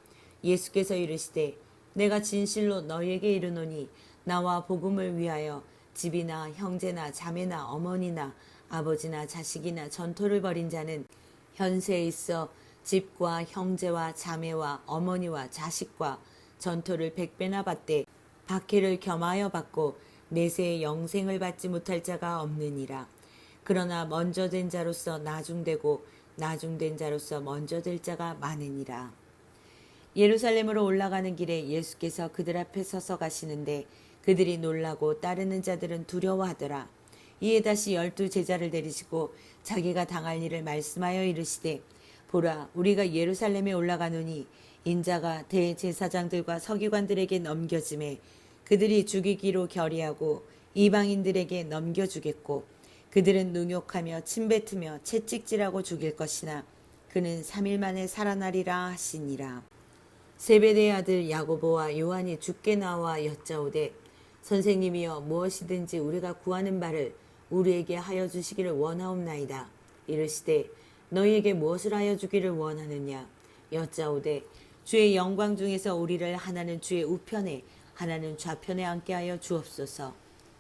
예수께서 이르시되 내가 진실로 너희에게 이르노니 나와 복음을 위하여 집이나 형제나 자매나 어머니나 아버지나 자식이나 전토를 벌인 자는 현세에 있어 집과 형제와 자매와 어머니와 자식과 전토를 100배나 받되 박해를 겸하여 받고 내세의 영생을 받지 못할 자가 없느니라. 그러나 먼저 된 자로서 나중되고 나중된 자로서 먼저 될 자가 많으니라. 예루살렘으로 올라가는 길에 예수께서 그들 앞에 서서 가시는데 그들이 놀라고 따르는 자들은 두려워하더라. 이에 다시 12 제자를 데리시고 자기가 당할 일을 말씀하여 이르시되 보라 우리가 예루살렘에 올라가노니 인자가 대제사장들과 서기관들에게 넘겨짐에 그들이 죽이기로 결의하고 이방인들에게 넘겨주겠고 그들은 능욕하며 침뱉으며 채찍질하고 죽일 것이나 그는 3일 만에 살아나리라 하시니라. 세베대의 아들 야고보와 요한이 주께 나와 여짜오되 선생님이여 무엇이든지 우리가 구하는 바를 우리에게 하여 주시기를 원하옵나이다. 이르시되 너희에게 무엇을 하여 주기를 원하느냐. 여짜오되 주의 영광 중에서 우리를 하나는 주의 우편에 하나는 좌편에 앉게 하여 주옵소서.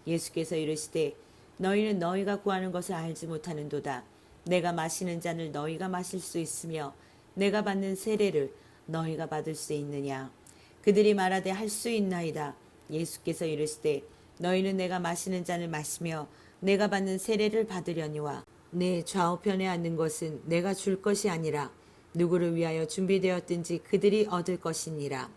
예수께서 이르시되 너희는 너희가 구하는 것을 알지 못하는도다. 내가 마시는 잔을 너희가 마실 수 있으며 내가 받는 세례를 너희가 받을 수 있느냐. 그들이 말하되 할 수 있나이다. 예수께서 이르시되 너희는 내가 마시는 잔을 마시며 내가 받는 세례를 받으려니와 내 좌우편에 앉는 것은 내가 줄 것이 아니라 누구를 위하여 준비되었든지 그들이 얻을 것이니라.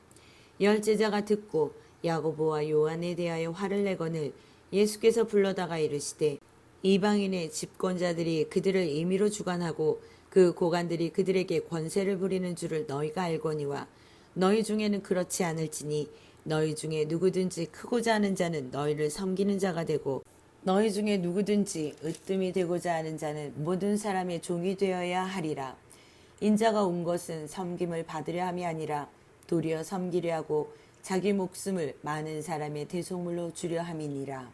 열 제자가 듣고 야고보와 요한에 대하여 화를 내거늘 예수께서 불러다가 이르시되 이방인의 집권자들이 그들을 임의로 주관하고 그 고관들이 그들에게 권세를 부리는 줄을 너희가 알거니와 너희 중에는 그렇지 않을지니 너희 중에 누구든지 크고자 하는 자는 너희를 섬기는 자가 되고 너희 중에 누구든지 으뜸이 되고자 하는 자는 모든 사람의 종이 되어야 하리라. 인자가 온 것은 섬김을 받으려 함이 아니라 도리어 섬기려 하고 자기 목숨을 많은 사람의 대속물로 주려 함이니라.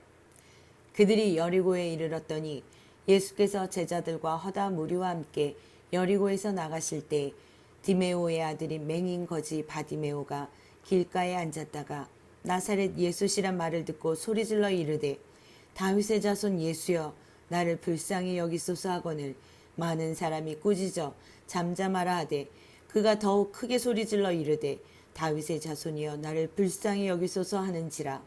그들이 여리고에 이르렀더니 예수께서 제자들과 허다 무리와 함께 여리고에서 나가실 때 디메오의 아들인 맹인 거지 바디메오가 길가에 앉았다가 나사렛 예수시란 말을 듣고 소리질러 이르되 다윗의 자손 예수여 나를 불쌍히 여기소서 하거늘 많은 사람이 꾸짖어 잠잠하라 하되 그가 더욱 크게 소리질러 이르되 다윗의 자손이여 나를 불쌍히 여기소서 하는지라.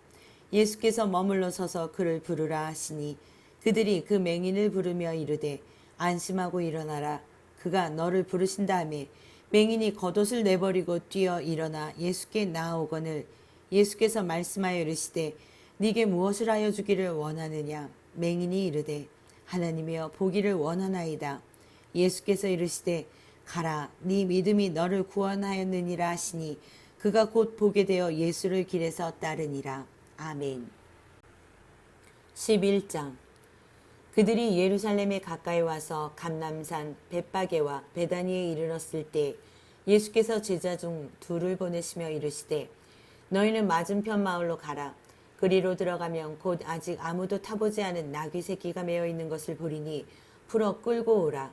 예수께서 머물러 서서 그를 부르라 하시니 그들이 그 맹인을 부르며 이르되 안심하고 일어나라. 그가 너를 부르신다 하며 맹인이 겉옷을 내버리고 뛰어 일어나 예수께 나아오거늘 예수께서 말씀하여 이르시되 네게 무엇을 하여 주기를 원하느냐. 맹인이 이르되 하나님이여 보기를 원하나이다. 예수께서 이르시되 가라 네 믿음이 너를 구원하였느니라 하시니 그가 곧 보게 되어 예수를 길에서 따르니라. 아멘. 11장. 그들이 예루살렘에 가까이 와서 감람산 벳바게와 베다니에 이르렀을 때 예수께서 제자 중 둘을 보내시며 이르시되 너희는 맞은편 마을로 가라. 그리로 들어가면 곧 아직 아무도 타보지 않은 나귀 새끼가 매어 있는 것을 보리니 풀어 끌고 오라.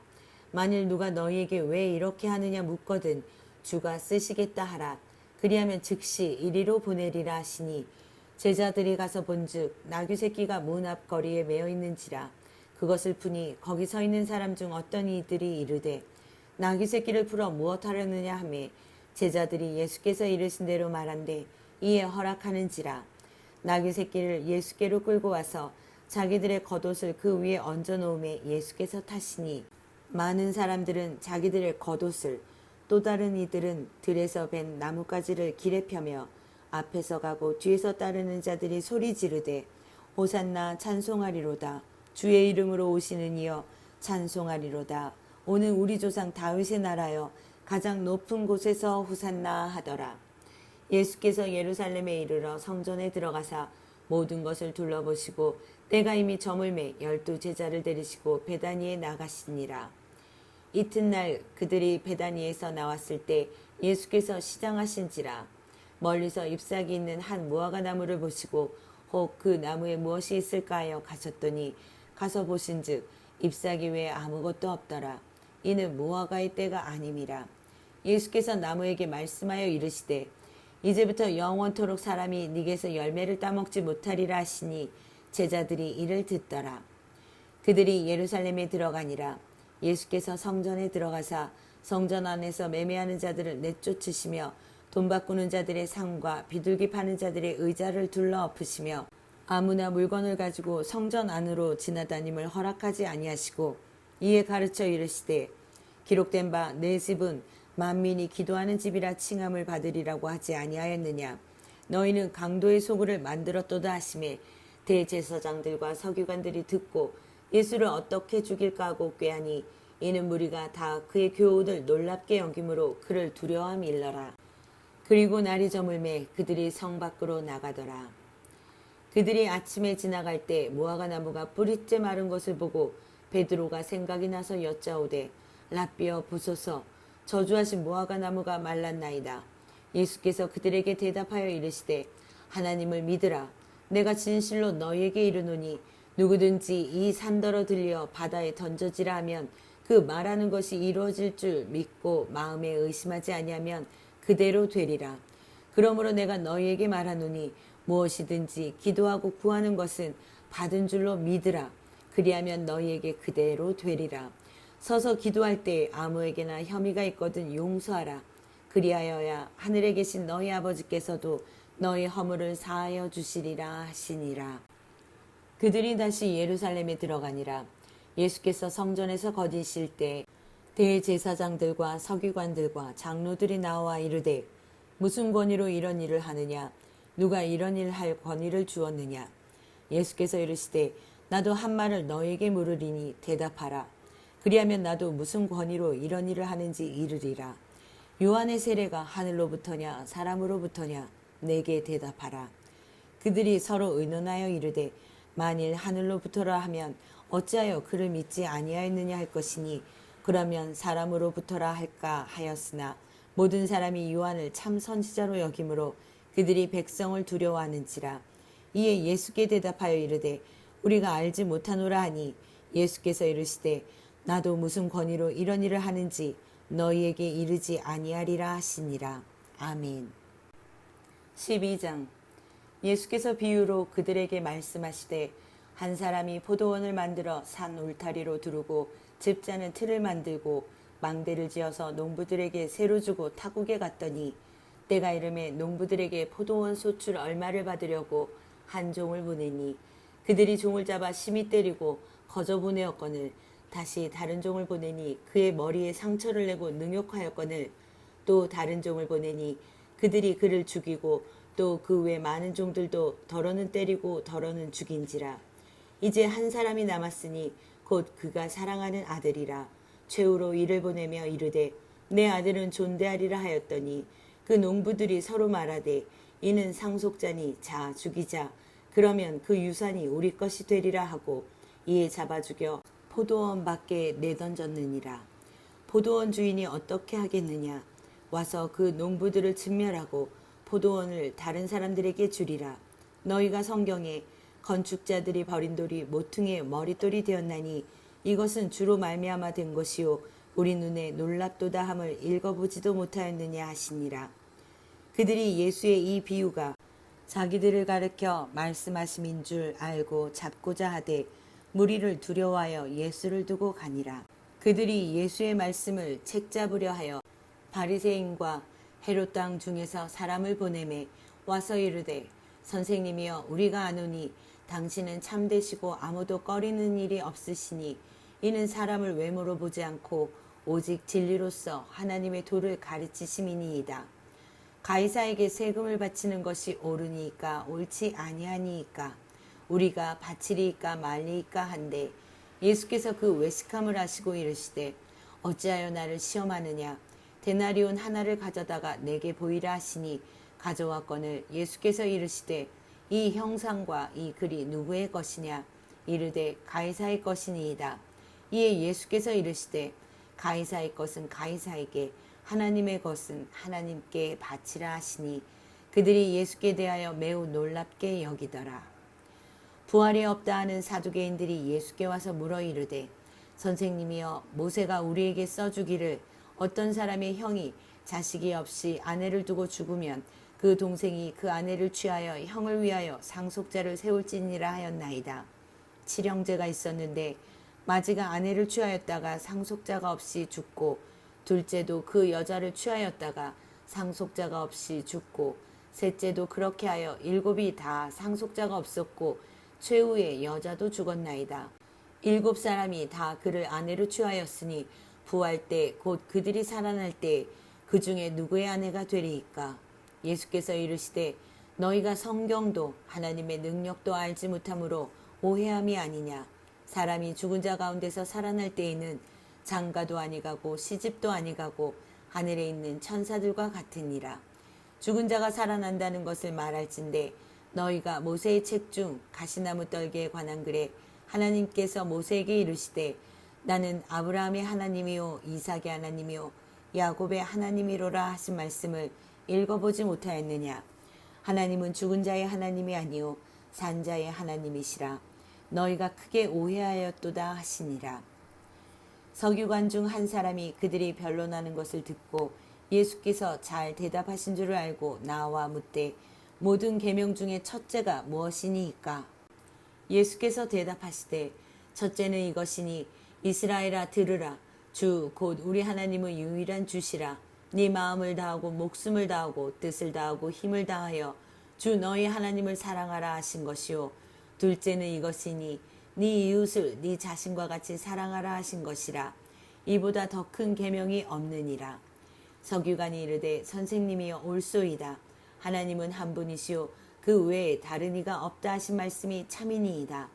만일 누가 너희에게 왜 이렇게 하느냐 묻거든 주가 쓰시겠다 하라. 그리하면 즉시 이리로 보내리라 하시니 제자들이 가서 본즉 나귀 새끼가 문 앞 거리에 매어 있는지라. 그것을 푸니 거기 서 있는 사람 중 어떤 이들이 이르되 나귀 새끼를 풀어 무엇하려느냐 하매 제자들이 예수께서 이르신 대로 말한대 이에 허락하는지라. 나귀 새끼를 예수께로 끌고 와서 자기들의 겉옷을 그 위에 얹어 놓음에 예수께서 타시니 많은 사람들은 자기들의 겉옷을 또 다른 이들은 들에서 벤 나뭇가지를 길에 펴며 앞에서 가고 뒤에서 따르는 자들이 소리 지르되 호산나 찬송하리로다. 주의 이름으로 오시는 이여 찬송하리로다. 오늘 우리 조상 다윗의 나라여 가장 높은 곳에서 호산나 하더라. 예수께서 예루살렘에 이르러 성전에 들어가사 모든 것을 둘러보시고 때가 이미 저물매 12 제자를 데리시고 베다니에 나가시니라. 이튿날 그들이 베다니에서 나왔을 때 예수께서 시장하신지라. 멀리서 잎사귀 있는 한 무화과 나무를 보시고 혹 그 나무에 무엇이 있을까 하여 가셨더니 가서 보신즉 잎사귀 외에 아무것도 없더라. 이는 무화과의 때가 아님이라. 예수께서 나무에게 말씀하여 이르시되 이제부터 영원토록 사람이 네게서 열매를 따먹지 못하리라 하시니 제자들이 이를 듣더라. 그들이 예루살렘에 들어가니라. 예수께서 성전에 들어가사 성전 안에서 매매하는 자들을 내쫓으시며 돈 바꾸는 자들의 상과 비둘기 파는 자들의 의자를 둘러 엎으시며 아무나 물건을 가지고 성전 안으로 지나다님을 허락하지 아니하시고 이에 가르쳐 이르시되 기록된 바 내 집은 만민이 기도하는 집이라 칭함을 받으리라고 하지 아니하였느냐. 너희는 강도의 소굴을 만들었도다 하시매 대제사장들과 서기관들이 듣고 예수를 어떻게 죽일까 하고 꾀하니 이는 무리가 다 그의 교훈을 놀랍게 여김으로 그를 두려워함 일러라. 그리고 날이 저물매 그들이 성 밖으로 나가더라. 그들이 아침에 지나갈 때 무화과 나무가 뿌리째 마른 것을 보고 베드로가 생각이 나서 여짜오되 라삐어 보소서 저주하신 무화과 나무가 말랐나이다. 예수께서 그들에게 대답하여 이르시되 하나님을 믿으라. 내가 진실로 너희에게 이르노니 누구든지 이 산더러 들려 바다에 던져지라 하면 그 말하는 것이 이루어질 줄 믿고 마음에 의심하지 아니하면 그대로 되리라. 그러므로 내가 너희에게 말하노니 무엇이든지 기도하고 구하는 것은 받은 줄로 믿으라. 그리하면 너희에게 그대로 되리라. 서서 기도할 때 아무에게나 혐의가 있거든 용서하라. 그리하여야 하늘에 계신 너희 아버지께서도 너희 허물을 사하여 주시리라 하시니라. 그들이 다시 예루살렘에 들어가니라. 예수께서 성전에서 거디실 때 대제사장들과 서기관들과 장로들이 나와 이르되 무슨 권위로 이런 일을 하느냐? 누가 이런 일 할 권위를 주었느냐? 예수께서 이르시되 나도 한 말을 너에게 물으리니 대답하라. 그리하면 나도 무슨 권위로 이런 일을 하는지 이르리라. 요한의 세례가 하늘로부터냐 사람으로부터냐? 내게 대답하라. 그들이 서로 의논하여 이르되 만일 하늘로부터라 하면 어찌하여 그를 믿지 아니하였느냐 할 것이니 그러면 사람으로부터라 할까 하였으나 모든 사람이 요한을 참 선지자로 여기므로 그들이 백성을 두려워하는지라. 이에 예수께 대답하여 이르되 우리가 알지 못하노라 하니 예수께서 이르시되 나도 무슨 권위로 이런 일을 하는지 너희에게 이르지 아니하리라 하시니라. 아멘. 12장. 예수께서 비유로 그들에게 말씀하시되 한 사람이 포도원을 만들어 산 울타리로 두르고 집자는 틀을 만들고 망대를 지어서 농부들에게 새로 주고 타국에 갔더니 때가 이름에 농부들에게 포도원 소출 얼마를 받으려고 한 종을 보내니 그들이 종을 잡아 심히 때리고 거저 보내었거늘 다시 다른 종을 보내니 그의 머리에 상처를 내고 능욕하였거늘 또 다른 종을 보내니 그들이 그를 죽이고 또 그 외 많은 종들도 더러는 때리고 더러는 죽인지라. 이제 한 사람이 남았으니 곧 그가 사랑하는 아들이라. 최후로 이를 보내며 이르되 내 아들은 존대하리라 하였더니 그 농부들이 서로 말하되 이는 상속자니 자 죽이자. 그러면 그 유산이 우리 것이 되리라 하고 이에 잡아 죽여 포도원 밖에 내던졌느니라. 포도원 주인이 어떻게 하겠느냐? 와서 그 농부들을 진멸하고 포도원을 다른 사람들에게 주리라. 너희가 성경에 건축자들이 버린 돌이 모퉁이의 머릿돌이 되었나니 이것은 주로 말미암아 된 것이요 우리 눈에 놀랍도다 함을 읽어보지도 못하였느냐 하시니라. 그들이 예수의 이 비유가 자기들을 가르켜 말씀하심인 줄 알고 잡고자 하되 무리를 두려워하여 예수를 두고 가니라. 그들이 예수의 말씀을 책잡으려 하여 바리새인과 헤롯 땅 중에서 사람을 보내매 와서 이르되 선생님이여 우리가 아노니 당신은 참되시고 아무도 꺼리는 일이 없으시니 이는 사람을 외모로 보지 않고 오직 진리로서 하나님의 도를 가르치심이니이다. 가이사에게 세금을 바치는 것이 옳으니까 옳지 아니하니이까 우리가 바치리이까 말리이까 한데 예수께서 그 외식함을 하시고 이르시되 어찌하여 나를 시험하느냐 데나리온 하나를 가져다가 내게 보이라 하시니 가져왔거늘 예수께서 이르시되 이 형상과 이 글이 누구의 것이냐 이르되 가이사의 것이니이다. 이에 예수께서 이르시되 가이사의 것은 가이사에게 하나님의 것은 하나님께 바치라 하시니 그들이 예수께 대하여 매우 놀랍게 여기더라. 부활이 없다 하는 사두개인들이 예수께 와서 물어 이르되 선생님이여 모세가 우리에게 써주기를 어떤 사람의 형이 자식이 없이 아내를 두고 죽으면 그 동생이 그 아내를 취하여 형을 위하여 상속자를 세울지니라 하였나이다. 칠형제가 있었는데 마지가 아내를 취하였다가 상속자가 없이 죽고 둘째도 그 여자를 취하였다가 상속자가 없이 죽고 셋째도 그렇게 하여 일곱이 다 상속자가 없었고 최후에 여자도 죽었나이다. 일곱 사람이 다 그를 아내로 취하였으니 부활 때 곧 그들이 살아날 때 그 중에 누구의 아내가 되리이까? 예수께서 이르시되 너희가 성경도 하나님의 능력도 알지 못함으로 오해함이 아니냐. 사람이 죽은 자 가운데서 살아날 때에는 장가도 아니가고 시집도 아니가고 하늘에 있는 천사들과 같으니라. 죽은 자가 살아난다는 것을 말할진대 너희가 모세의 책 중 가시나무 떨기에 관한 글에 하나님께서 모세에게 이르시되 나는 아브라함의 하나님이요 이삭의 하나님이요 야곱의 하나님이로라 하신 말씀을 읽어보지 못하였느냐. 하나님은 죽은 자의 하나님이 아니요 산 자의 하나님이시라. 너희가 크게 오해하였도다 하시니라. 서기관 중 한 사람이 그들이 변론하는 것을 듣고 예수께서 잘 대답하신 줄을 알고 나와 묻되 모든 계명 중에 첫째가 무엇이니이까? 예수께서 대답하시되 첫째는 이것이니 이스라엘아 들으라. 주 곧 우리 하나님은 유일한 주시라. 네 마음을 다하고 목숨을 다하고 뜻을 다하고 힘을 다하여 주 너희 하나님을 사랑하라 하신 것이요 둘째는 이것이니 네 이웃을 네 자신과 같이 사랑하라 하신 것이라. 이보다 더 큰 계명이 없느니라. 서기관이 이르되 선생님이여 옳소이다. 하나님은 한 분이시오 그 외에 다른 이가 없다 하신 말씀이 참이니이다.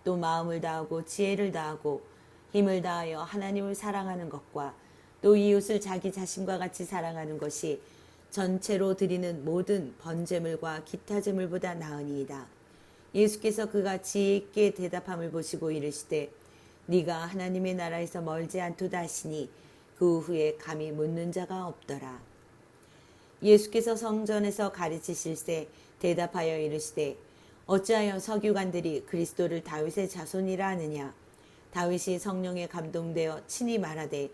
또 마음을 다하고 지혜를 다하고 힘을 다하여 하나님을 사랑하는 것과 또 이웃을 자기 자신과 같이 사랑하는 것이 전체로 드리는 모든 번제물과 기타 제물보다 나으니이다. 예수께서 그가 지혜 있게 대답함을 보시고 이르시되 네가 하나님의 나라에서 멀지 않도다 하시니 그 후에 감히 묻는 자가 없더라. 예수께서 성전에서 가르치실세 대답하여 이르시되 어찌하여 서기관들이 그리스도를 다윗의 자손이라 하느냐. 다윗이 성령에 감동되어 친히 말하되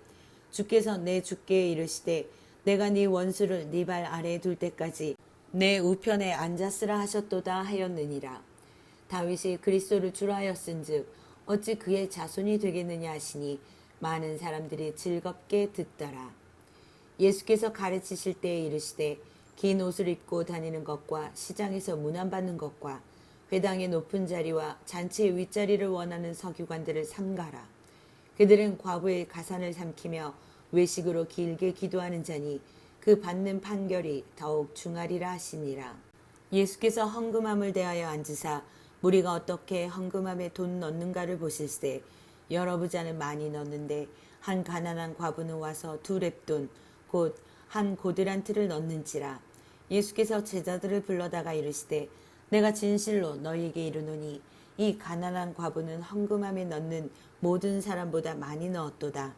주께서 내 주께 이르시되 내가 네 원수를 네 발 아래에 둘 때까지 내 우편에 앉았으라 하셨도다 하였느니라. 다윗이 그리스도를 주라 하였은즉 어찌 그의 자손이 되겠느냐 하시니 많은 사람들이 즐겁게 듣더라. 예수께서 가르치실 때에 이르시되 긴 옷을 입고 다니는 것과 시장에서 문안받는 것과 회당의 높은 자리와 잔치의 윗자리를 원하는 서기관들을 삼가라. 그들은 과부의 가산을 삼키며 외식으로 길게 기도하는 자니 그 받는 판결이 더욱 중하리라 하시니라. 예수께서 헌금함을 대하여 앉으사 무리가 어떻게 헌금함에 돈 넣는가를 보실세 여러 부자는 많이 넣는데 한 가난한 과부는 와서 2렙돈 곧 한 고드란트를 넣는지라. 예수께서 제자들을 불러다가 이르시되 내가 진실로 너희에게 이르노니 이 가난한 과부는 헌금함에 넣는 모든 사람보다 많이 넣었도다.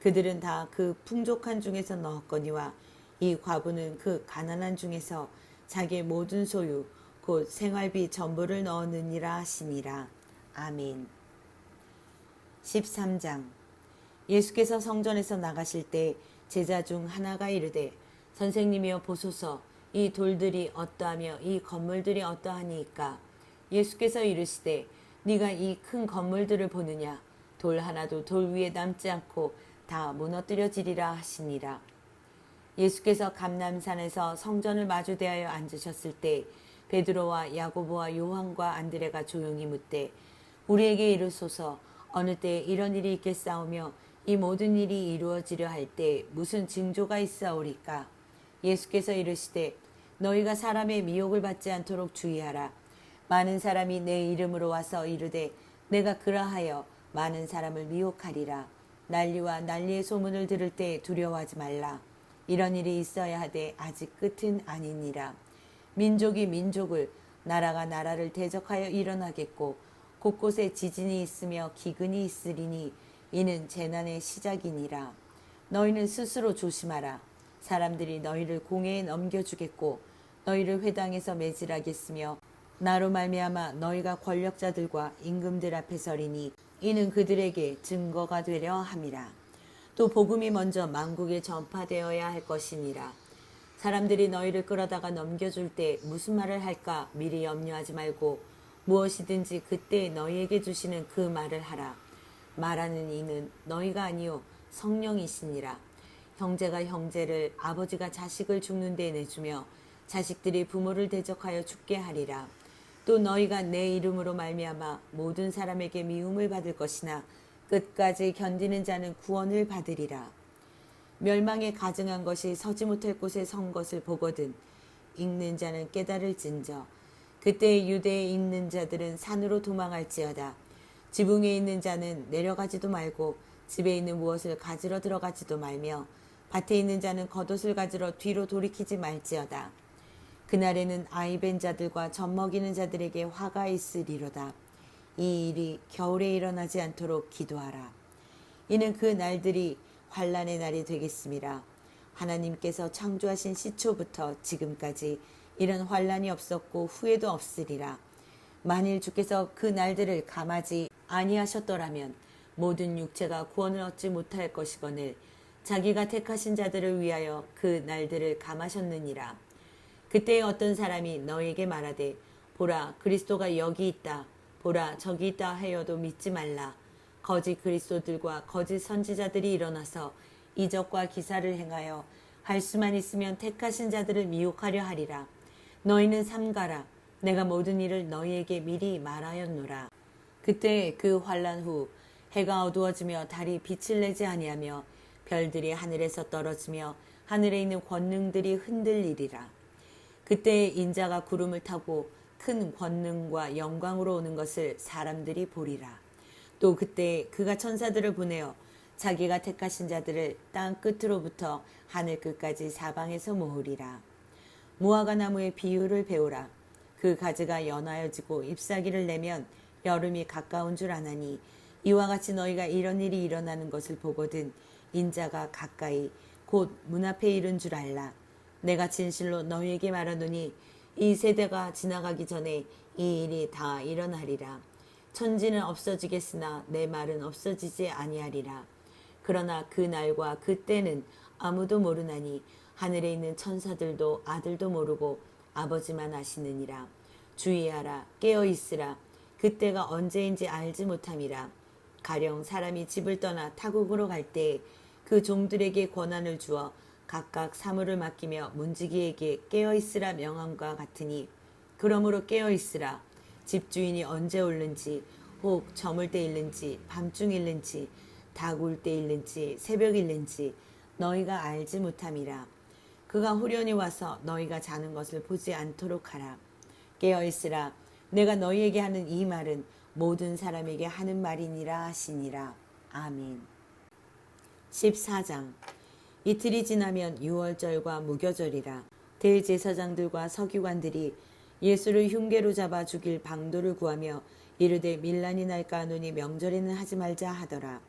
그들은 다 그 풍족한 중에서 넣었거니와 이 과부는 그 가난한 중에서 자기의 모든 소유 곧 생활비 전부를 넣었느니라 하시니라. 아멘. 13장. 예수께서 성전에서 나가실 때 제자 중 하나가 이르되 선생님이여 보소서 이 돌들이 어떠하며 이 건물들이 어떠하니이까. 예수께서 이르시되 네가 이 큰 건물들을 보느냐. 돌 하나도 돌 위에 남지 않고 다 무너뜨려지리라 하시니라. 예수께서 감람산에서 성전을 마주대하여 앉으셨을 때 베드로와 야고보와 요한과 안드레가 조용히 묻되 우리에게 이르소서 어느 때에 이런 일이 있겠사오며 이 모든 일이 이루어지려 할 때 무슨 징조가 있사오리까. 예수께서 이르시되 너희가 사람의 미혹을 받지 않도록 주의하라. 많은 사람이 내 이름으로 와서 이르되 내가 그러하여 많은 사람을 미혹하리라. 난리와 난리의 소문을 들을 때 두려워하지 말라. 이런 일이 있어야 하되 아직 끝은 아니니라. 민족이 민족을 나라가 나라를 대적하여 일어나겠고 곳곳에 지진이 있으며 기근이 있으리니 이는 재난의 시작이니라. 너희는 스스로 조심하라. 사람들이 너희를 공회에 넘겨주겠고 너희를 회당에서 매질하겠으며 나로 말미암아 너희가 권력자들과 임금들 앞에 서리니 이는 그들에게 증거가 되려 함이라. 또 복음이 먼저 만국에 전파되어야 할 것이니라. 사람들이 너희를 끌어다가 넘겨줄 때 무슨 말을 할까 미리 염려하지 말고 무엇이든지 그때 너희에게 주시는 그 말을 하라. 말하는 이는 너희가 아니요 성령이시니라. 형제가 형제를 아버지가 자식을 죽는 데 내주며 자식들이 부모를 대적하여 죽게 하리라. 또 너희가 내 이름으로 말미암아 모든 사람에게 미움을 받을 것이나 끝까지 견디는 자는 구원을 받으리라. 멸망에 가증한 것이 서지 못할 곳에 선 것을 보거든 읽는 자는 깨달을진저. 그때 유대에 있는 자들은 산으로 도망할지어다. 지붕에 있는 자는 내려가지도 말고 집에 있는 무엇을 가지러 들어가지도 말며 밭에 있는 자는 겉옷을 가지러 뒤로 돌이키지 말지어다. 그날에는 아이벤 자들과 젖먹이는 자들에게 화가 있으리로다. 이 일이 겨울에 일어나지 않도록 기도하라. 이는 그 날들이 환난의 날이 되겠음이라. 하나님께서 창조하신 시초부터 지금까지 이런 환난이 없었고 후에도 없으리라. 만일 주께서 그 날들을 감하지 아니하셨더라면 모든 육체가 구원을 얻지 못할 것이거늘 자기가 택하신 자들을 위하여 그 날들을 감하셨느니라. 그때에 어떤 사람이 너에게 말하되 보라 그리스도가 여기 있다 보라 저기 있다 하여도 믿지 말라. 거짓 그리스도들과 거짓 선지자들이 일어나서 이적과 기사를 행하여 할 수만 있으면 택하신 자들을 미혹하려 하리라. 너희는 삼가라. 내가 모든 일을 너희에게 미리 말하였노라. 그때 그 환란 후 해가 어두워지며 달이 빛을 내지 아니하며 별들이 하늘에서 떨어지며 하늘에 있는 권능들이 흔들리리라. 그때 인자가 구름을 타고 큰 권능과 영광으로 오는 것을 사람들이 보리라. 또 그때 그가 천사들을 보내어 자기가 택하신 자들을 땅 끝으로부터 하늘 끝까지 사방에서 모으리라. 무화과 나무의 비유를 배우라. 그 가지가 연하여지고 잎사귀를 내면 여름이 가까운 줄 아나니 이와 같이 너희가 이런 일이 일어나는 것을 보거든 인자가 가까이 곧 문 앞에 이른 줄 알라. 내가 진실로 너희에게 말하노니 이 세대가 지나가기 전에 이 일이 다 일어나리라. 천지는 없어지겠으나 내 말은 없어지지 아니하리라. 그러나 그 날과 그 때는 아무도 모르나니 하늘에 있는 천사들도 아들도 모르고 아버지만 아시느니라. 주의하라. 깨어 있으라. 그때가 언제인지 알지 못함이라. 가령 사람이 집을 떠나 타국으로 갈 때 그 종들에게 권한을 주어 각각 사물을 맡기며 문지기에게 깨어 있으라 명함과 같으니 그러므로 깨어 있으라. 집주인이 언제 올는지 혹 저물 때 일는지 밤중 일는지 닭 울 때 일는지 새벽 일는지 너희가 알지 못함이라. 그가 후련히 와서 너희가 자는 것을 보지 않도록 하라. 깨어 있으라. 내가 너희에게 하는 이 말은 모든 사람에게 하는 말이니라 하시니라. 아멘. 14장. 이틀이 지나면 유월절과 무교절이라. 대제사장들과 서기관들이 예수를 흉계로 잡아 죽일 방도를 구하며 이르되 밀란이 날까 하노니 명절에는 하지 말자 하더라.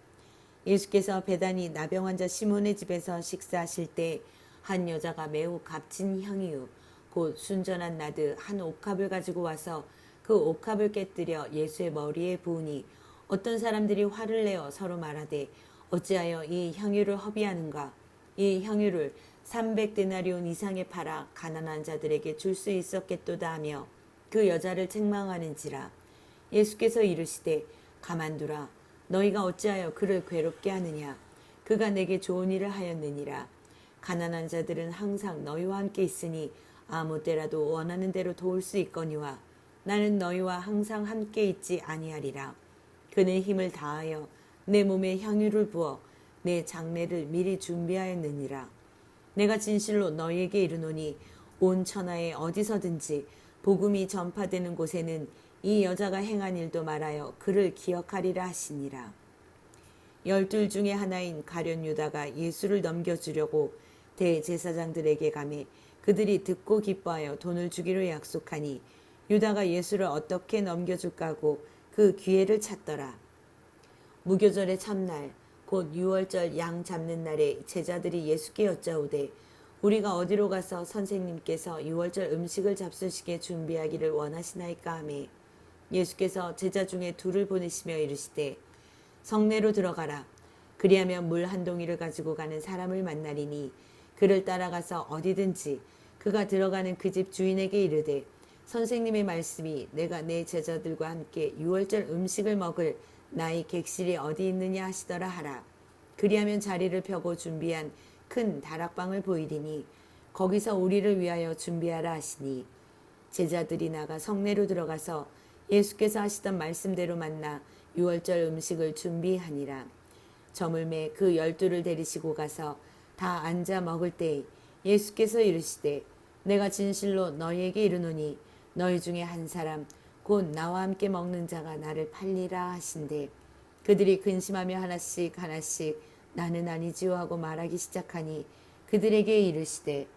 예수께서 베다니 나병 환자 시몬의 집에서 식사하실 때 한 여자가 매우 값진 향유 곧 순전한 나드 한 옥합을 가지고 와서 그 옥합을 깨뜨려 예수의 머리에 부으니 어떤 사람들이 화를 내어 서로 말하되 어찌하여 이 향유를 허비하는가. 이 향유를 300데나리온 이상에 팔아 가난한 자들에게 줄 수 있었겠도다 하며 그 여자를 책망하는지라. 예수께서 이르시되 가만두라. 너희가 어찌하여 그를 괴롭게 하느냐. 그가 내게 좋은 일을 하였느니라. 가난한 자들은 항상 너희와 함께 있으니 아무 때라도 원하는 대로 도울 수 있거니와 나는 너희와 항상 함께 있지 아니하리라. 그는 힘을 다하여 내 몸에 향유를 부어 내 장례를 미리 준비하였느니라. 내가 진실로 너희에게 이르노니 온 천하에 어디서든지 복음이 전파되는 곳에는 이 여자가 행한 일도 말하여 그를 기억하리라 하시니라. 12 중에 하나인 가룟 유다가 예수를 넘겨주려고 대제사장들에게 가매 그들이 듣고 기뻐하여 돈을 주기로 약속하니 유다가 예수를 어떻게 넘겨줄까 하고 그 기회를 찾더라. 무교절의 첫날 곧 유월절 양 잡는 날에 제자들이 예수께 여짜오되 우리가 어디로 가서 선생님께서 유월절 음식을 잡수시게 준비하기를 원하시나이까 하매 예수께서 제자 중에 둘을 보내시며 이르시되 성내로 들어가라. 그리하면 물 한 동이를 가지고 가는 사람을 만나리니 그를 따라가서 어디든지 그가 들어가는 그 집 주인에게 이르되 선생님의 말씀이 내가 내 제자들과 함께 유월절 음식을 먹을 나의 객실이 어디 있느냐 하시더라 하라. 그리하면 자리를 펴고 준비한 큰 다락방을 보이리니 거기서 우리를 위하여 준비하라 하시니 제자들이 나가 성내로 들어가서 예수께서 하시던 말씀대로 만나 유월절 음식을 준비하니라. 저물매 그 12를 데리시고 가서 다 앉아 먹을 때 예수께서 이르시되 내가 진실로 너희에게 이르노니 너희 중에 한 사람 곧 나와 함께 먹는 자가 나를 팔리라 하신대 그들이 근심하며 하나씩 하나씩 나는 아니지요 하고 말하기 시작하니 그들에게 이르시되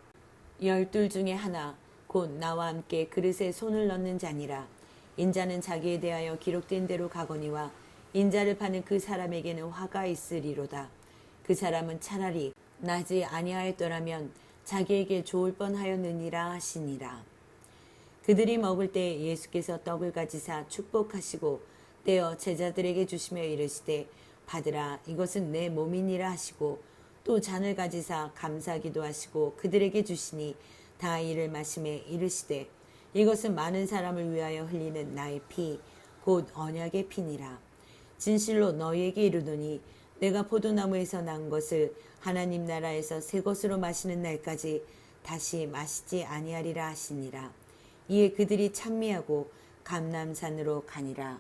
12 중에 하나 곧 나와 함께 그릇에 손을 넣는 자니라. 인자는 자기에 대하여 기록된 대로 가거니와 인자를 파는 그 사람에게는 화가 있으리로다. 그 사람은 차라리 나지 아니하였더라면 자기에게 좋을 뻔하였느니라 하시니라. 그들이 먹을 때 예수께서 떡을 가지사 축복하시고 떼어 제자들에게 주시며 이르시되 받으라 이것은 내 몸이니라 하시고 또 잔을 가지사 감사기도 하시고 그들에게 주시니 다 이를 마시매 이르시되 이것은 많은 사람을 위하여 흘리는 나의 피 곧 언약의 피니라. 진실로 너희에게 이르노니 내가 포도나무에서 난 것을 하나님 나라에서 새 것으로 마시는 날까지 다시 마시지 아니하리라 하시니라. 이에 그들이 찬미하고 감람산으로 가니라.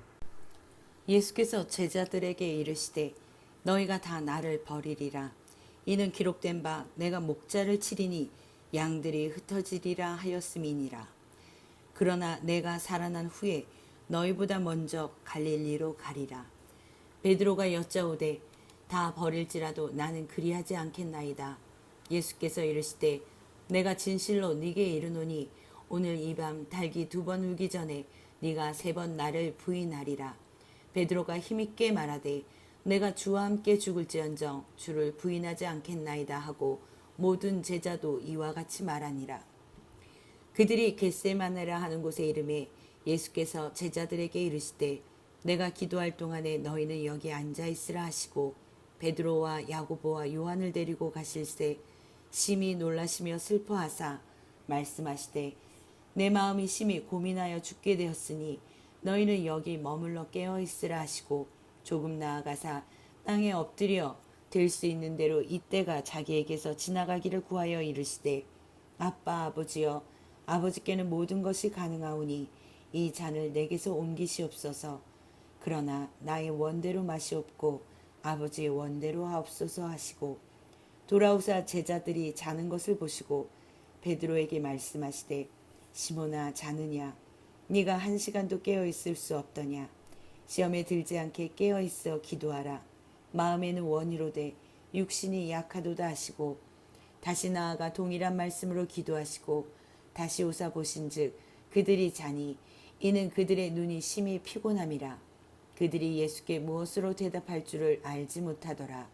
예수께서 제자들에게 이르시되 너희가 다 나를 버리리라. 이는 기록된 바 내가 목자를 치리니 양들이 흩어지리라 하였음이니라. 그러나 내가 살아난 후에 너희보다 먼저 갈릴리로 가리라. 베드로가 여짜오되 다 버릴지라도 나는 그리하지 않겠나이다. 예수께서 이르시되 내가 진실로 네게 이르노니 오늘 이 밤 닭이 2번 울기 전에 네가 3번 나를 부인하리라. 베드로가 힘있게 말하되 내가 주와 함께 죽을지언정 주를 부인하지 않겠나이다 하고 모든 제자도 이와 같이 말하니라. 그들이 겟세마네라 하는 곳에 이르매 예수께서 제자들에게 이르시되 내가 기도할 동안에 너희는 여기 앉아 있으라 하시고 베드로와 야고보와 요한을 데리고 가실새 심히 놀라시며 슬퍼하사 말씀하시되 내 마음이 심히 고민하여 죽게 되었으니 너희는 여기 머물러 깨어 있으라 하시고 조금 나아가사 땅에 엎드려 될 수 있는 대로 이때가 자기에게서 지나가기를 구하여 이르시되 아빠 아버지여 아버지께는 모든 것이 가능하오니 이 잔을 내게서 옮기시옵소서. 그러나 나의 원대로 마시옵고 아버지의 원대로 하옵소서 하시고 돌아오사 제자들이 자는 것을 보시고 베드로에게 말씀하시되 시몬아 자느냐 네가 1시간도 깨어 있을 수 없더냐. 시험에 들지 않게 깨어 있어 기도하라. 마음에는 원이로되 육신이 약하도다 하시고 다시 나아가 동일한 말씀으로 기도하시고 다시 오사 보신즉 그들이 자니 이는 그들의 눈이 심히 피곤함이라. 그들이 예수께 무엇으로 대답할 줄을 알지 못하더라.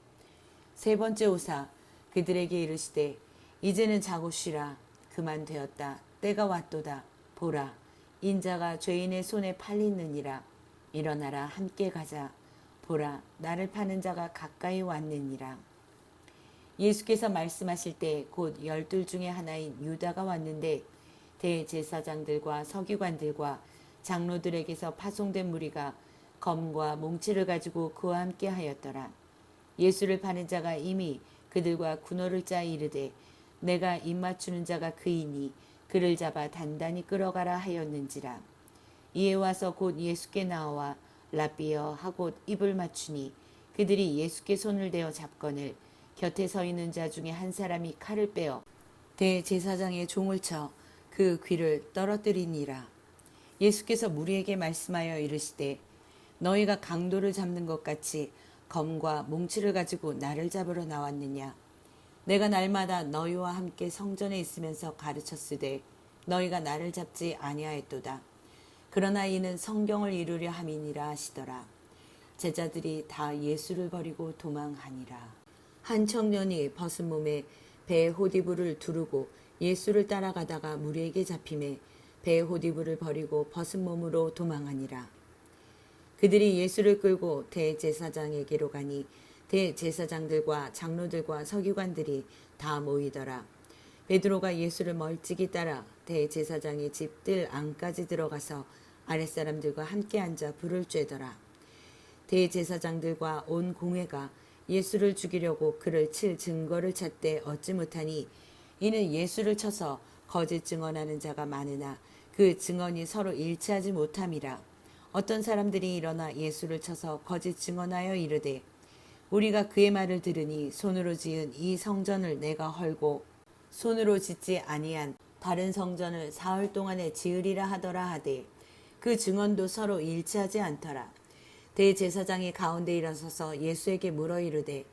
3번째 오사 그들에게 이르시되 이제는 자고 쉬라. 그만 되었다. 때가 왔도다. 보라 인자가 죄인의 손에 팔리느니라. 일어나라 함께 가자. 보라 나를 파는 자가 가까이 왔느니라. 예수께서 말씀하실 때 곧 12 중에 하나인 유다가 왔는데 대제사장들과 서기관들과 장로들에게서 파송된 무리가 검과 몽치를 가지고 그와 함께 하였더라. 예수를 파는 자가 이미 그들과 군호를 짜 이르되 내가 입맞추는 자가 그이니 그를 잡아 단단히 끌어가라 하였는지라. 이에 와서 곧 예수께 나와 라비어 하고 입을 맞추니 그들이 예수께 손을 대어 잡거늘 곁에 서 있는 자 중에 한 사람이 칼을 빼어 대제사장의 종을 쳐 그 귀를 떨어뜨리니라. 예수께서 무리에게 말씀하여 이르시되 너희가 강도를 잡는 것 같이 검과 몽치를 가지고 나를 잡으러 나왔느냐. 내가 날마다 너희와 함께 성전에 있으면서 가르쳤으되 너희가 나를 잡지 아니하였도다. 그러나 이는 성경을 이루려 함이니라 하시더라. 제자들이 다 예수를 버리고 도망하니라. 한 청년이 벗은 몸에 배에 호디부를 두르고 예수를 따라가다가 무리에게 잡히매 배에 호디부를 버리고 벗은 몸으로 도망하니라. 그들이 예수를 끌고 대제사장에게로 가니 대제사장들과 장로들과 서기관들이 다 모이더라. 베드로가 예수를 멀찍이 따라 대제사장의 집 뜰 안까지 들어가서 아랫사람들과 함께 앉아 불을 쬐더라. 대제사장들과 온 공회가 예수를 죽이려고 그를 칠 증거를 찾되 얻지 못하니 이는 예수를 쳐서 거짓 증언하는 자가 많으나 그 증언이 서로 일치하지 못함이라. 어떤 사람들이 일어나 예수를 쳐서 거짓 증언하여 이르되 우리가 그의 말을 들으니 손으로 지은 이 성전을 내가 헐고 손으로 짓지 아니한 다른 성전을 사흘 동안에 지으리라 하더라 하되 그 증언도 서로 일치하지 않더라. 대제사장이 가운데 일어서서 예수에게 물어 이르되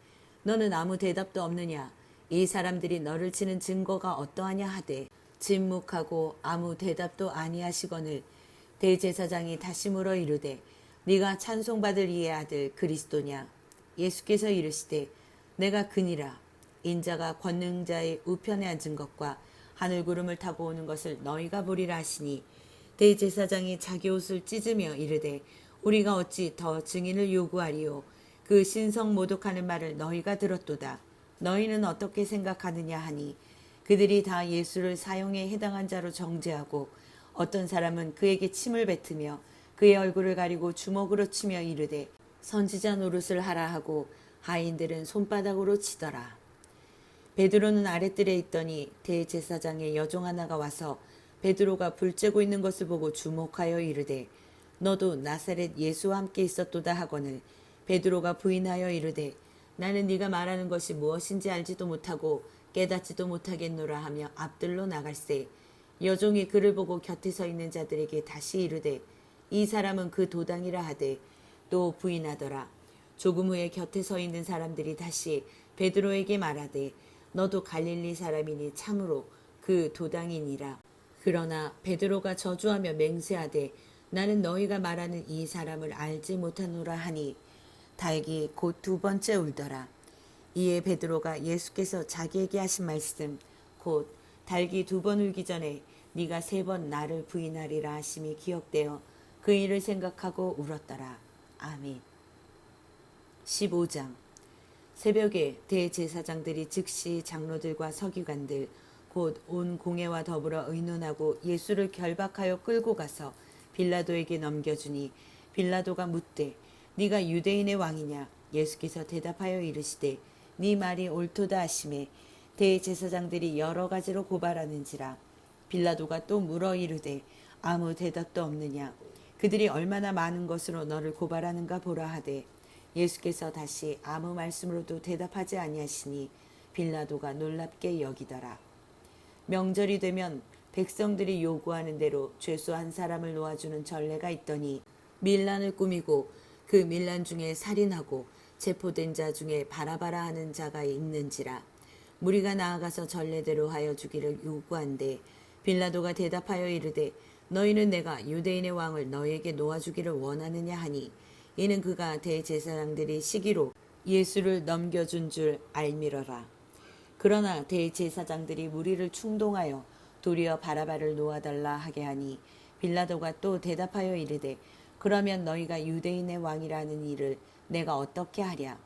너는 아무 대답도 없느냐. 이 사람들이 너를 치는 증거가 어떠하냐 하되 침묵하고 아무 대답도 아니하시거늘 대제사장이 다시 물어 이르되 네가 찬송받을 이의 아들 그리스도냐. 예수께서 이르시되 내가 그니라. 인자가 권능자의 우편에 앉은 것과 하늘 구름을 타고 오는 것을 너희가 보리라 하시니 대제사장이 자기 옷을 찢으며 이르되 우리가 어찌 더 증인을 요구하리요. 그 신성 모독하는 말을 너희가 들었도다. 너희는 어떻게 생각하느냐 하니 그들이 다 예수를 사형에 해당한 자로 정죄하고 어떤 사람은 그에게 침을 뱉으며 그의 얼굴을 가리고 주먹으로 치며 이르되 선지자 노릇을 하라 하고 하인들은 손바닥으로 치더라. 베드로는 아랫뜰에 있더니 대제사장의 여종 하나가 와서 베드로가 불 쬐고 있는 것을 보고 주목하여 이르되 너도 나사렛 예수와 함께 있었도다 하거늘 베드로가 부인하여 이르되 나는 네가 말하는 것이 무엇인지 알지도 못하고 깨닫지도 못하겠노라 하며 앞들로 나갈새 여종이 그를 보고 곁에 서 있는 자들에게 다시 이르되 이 사람은 그 도당이라 하되 또 부인하더라. 조금 후에 곁에 서 있는 사람들이 다시 베드로에게 말하되 너도 갈릴리 사람이니 참으로 그 도당이니라. 그러나 베드로가 저주하며 맹세하되 나는 너희가 말하는 이 사람을 알지 못하노라 하니 닭이 곧 두 번째 울더라. 이에 베드로가 예수께서 자기에게 하신 말씀 곧 닭이 두 번 울기 전에 네가 세 번 나를 부인하리라 하심이 기억되어 그 일을 생각하고 울었더라. 아멘. 15장. 새벽에 대제사장들이 즉시 장로들과 서기관들 곧 온 공회와 더불어 의논하고 예수를 결박하여 끌고 가서 빌라도에게 넘겨주니 빌라도가 묻되 네가 유대인의 왕이냐? 예수께서 대답하여 이르시되 네 말이 옳도다 하시매 대제사장들이 여러 가지로 고발하는지라. 빌라도가 또 물어 이르되 아무 대답도 없느냐? 그들이 얼마나 많은 것으로 너를 고발하는가 보라 하되 예수께서 다시 아무 말씀으로도 대답하지 아니하시니 빌라도가 놀랍게 여기더라. 명절이 되면 백성들이 요구하는 대로 죄수 한 사람을 놓아주는 전례가 있더니 밀란을 꾸미고 그 밀란 중에 살인하고 체포된 자 중에 바라바라 하는 자가 있는지라. 무리가 나아가서 전례대로 하여 주기를 요구한데 빌라도가 대답하여 이르되 너희는 내가 유대인의 왕을 너희에게 놓아주기를 원하느냐 하니 이는 그가 대제사장들이 시기로 예수를 넘겨준 줄 알미러라. 그러나 대제사장들이 무리를 충동하여 도리어 바라바를 놓아달라 하게 하니 빌라도가 또 대답하여 이르되 그러면 너희가 유대인의 왕이라는 일을 내가 어떻게 하랴.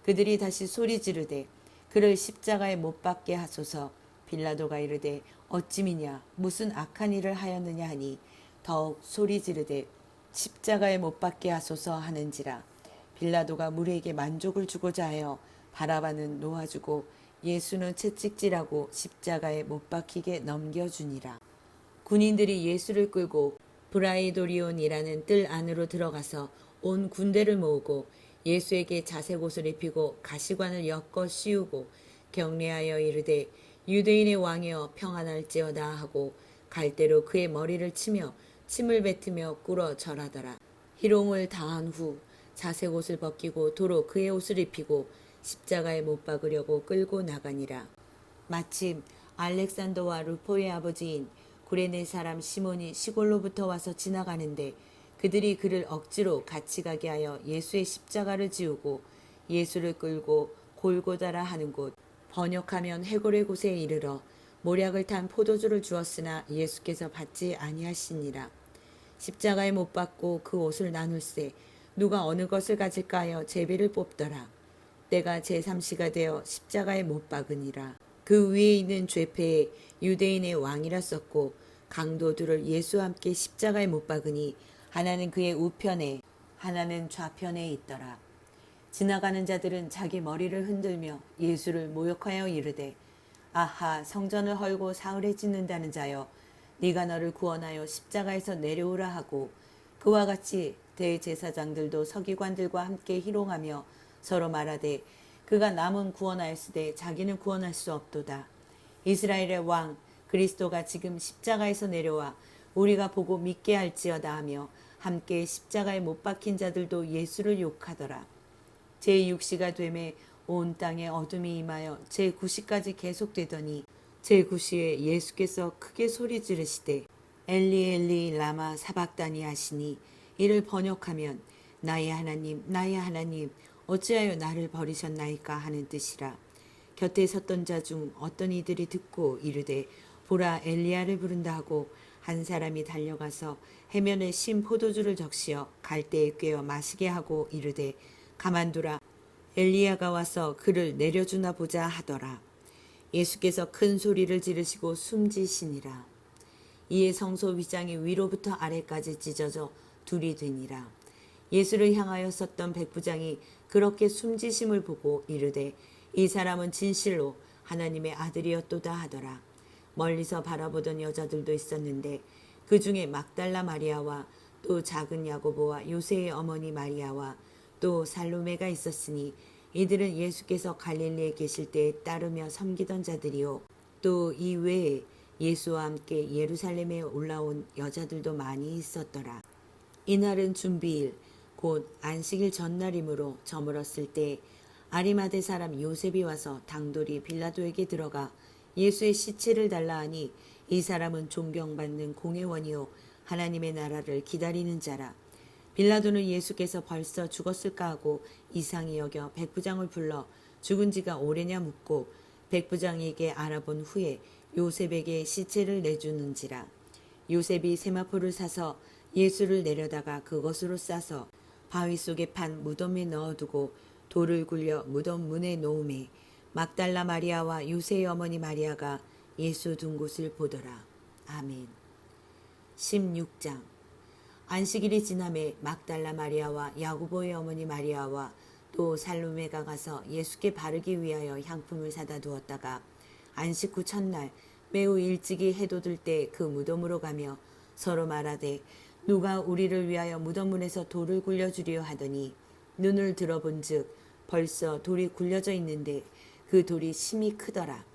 그들이 다시 소리 지르되 그를 십자가에 못 박게 하소서. 빌라도가 이르되 어찌미냐 무슨 악한 일을 하였느냐 하니 더욱 소리 지르되 십자가에 못 박게 하소서 하는지라. 빌라도가 무리에게 만족을 주고자 하여 바라바는 놓아주고 예수는 채찍질하고 십자가에 못 박히게 넘겨주니라. 군인들이 예수를 끌고 브라이도리온이라는 뜰 안으로 들어가서 온 군대를 모으고 예수에게 자색 옷을 입히고 가시관을 엮어 씌우고 경례하여 이르되 유대인의 왕이여 평안할지어다 하고 갈대로 그의 머리를 치며 침을 뱉으며 꿇어 절하더라. 희롱을 당한 후 자색 옷을 벗기고 도로 그의 옷을 입히고 십자가에 못 박으려고 끌고 나가니라. 마침 알렉산더와 루포의 아버지인 구레네 사람 시몬이 시골로부터 와서 지나가는데 그들이 그를 억지로 같이 가게 하여 예수의 십자가를 지우고 예수를 끌고 골고다라 하는 곳 번역하면 해골의 곳에 이르러 모략을 탄 포도주를 주었으나 예수께서 받지 아니하시니라. 십자가에 못 박고 그 옷을 나눌세 누가 어느 것을 가질까 하여 제비를 뽑더라. 때가 제3시가 되어 십자가에 못 박으니라. 그 위에 있는 죄패에 유대인의 왕이라 썼고 강도들을 예수와 함께 십자가에 못 박으니 하나는 그의 우편에 하나는 좌편에 있더라. 지나가는 자들은 자기 머리를 흔들며 예수를 모욕하여 이르되 아하 성전을 헐고 사흘에 짓는다는 자여 네가 너를 구원하여 십자가에서 내려오라 하고 그와 같이 대제사장들도 서기관들과 함께 희롱하며 서로 말하되 그가 남은 구원하였으되 자기는 구원할 수 없도다. 이스라엘의 왕 그리스도가 지금 십자가에서 내려와 우리가 보고 믿게 할지어다 하며 함께 십자가에 못 박힌 자들도 예수를 욕하더라. 제6시가 되매 온 땅에 어둠이 임하여 제9시까지 계속되더니 제9시에 예수께서 크게 소리 지르시되 엘리 엘리 라마 사박다니 하시니 이를 번역하면 나의 하나님 어찌하여 나를 버리셨나이까 하는 뜻이라. 곁에 섰던 자 중 어떤 이들이 듣고 이르되 보라 엘리야를 부른다 하고 한 사람이 달려가서 해면에 신 포도주를 적시어 갈대에 꿰어 마시게 하고 이르되 가만두라 엘리야가 와서 그를 내려주나 보자 하더라. 예수께서 큰 소리를 지르시고 숨지시니라. 이에 성소 위장이 위로부터 아래까지 찢어져 둘이 되니라. 예수를 향하여 섰던 백부장이 그렇게 숨지심을 보고 이르되 이 사람은 진실로 하나님의 아들이었도다 하더라. 멀리서 바라보던 여자들도 있었는데 그 중에 막달라 마리아와 또 작은 야고보와 요새의 어머니 마리아와 또 살로메가 있었으니 이들은 예수께서 갈릴리에 계실 때에 따르며 섬기던 자들이요 또 이 외에 예수와 함께 예루살렘에 올라온 여자들도 많이 있었더라. 이날은 준비일 곧 안식일 전날이므로 저물었을 때 아리마대 사람 요셉이 와서 당돌이 빌라도에게 들어가 예수의 시체를 달라 하니 이 사람은 존경받는 공회원이요 하나님의 나라를 기다리는 자라. 빌라도는 예수께서 벌써 죽었을까 하고 이상히 여겨 백부장을 불러 죽은 지가 오래냐 묻고 백부장에게 알아본 후에 요셉에게 시체를 내주는지라. 요셉이 세마포를 사서 예수를 내려다가 그것으로 싸서 바위 속에 판 무덤에 넣어두고 돌을 굴려 무덤 문에 놓음에 막달라 마리아와 요새의 어머니 마리아가 예수 둔 곳을 보더라. 아멘. 16장. 안식일이 지남에 막달라 마리아와 야고보의 어머니 마리아와 또 살로메가 가서 예수께 바르기 위하여 향품을 사다 두었다가 안식 후 첫날 매우 일찍이 해돋을 때 그 무덤으로 가며 서로 말하되 누가 우리를 위하여 무덤 문에서 돌을 굴려주려 하더니 눈을 들어본즉 벌써 돌이 굴려져 있는데 그 돌이 심히 크더라.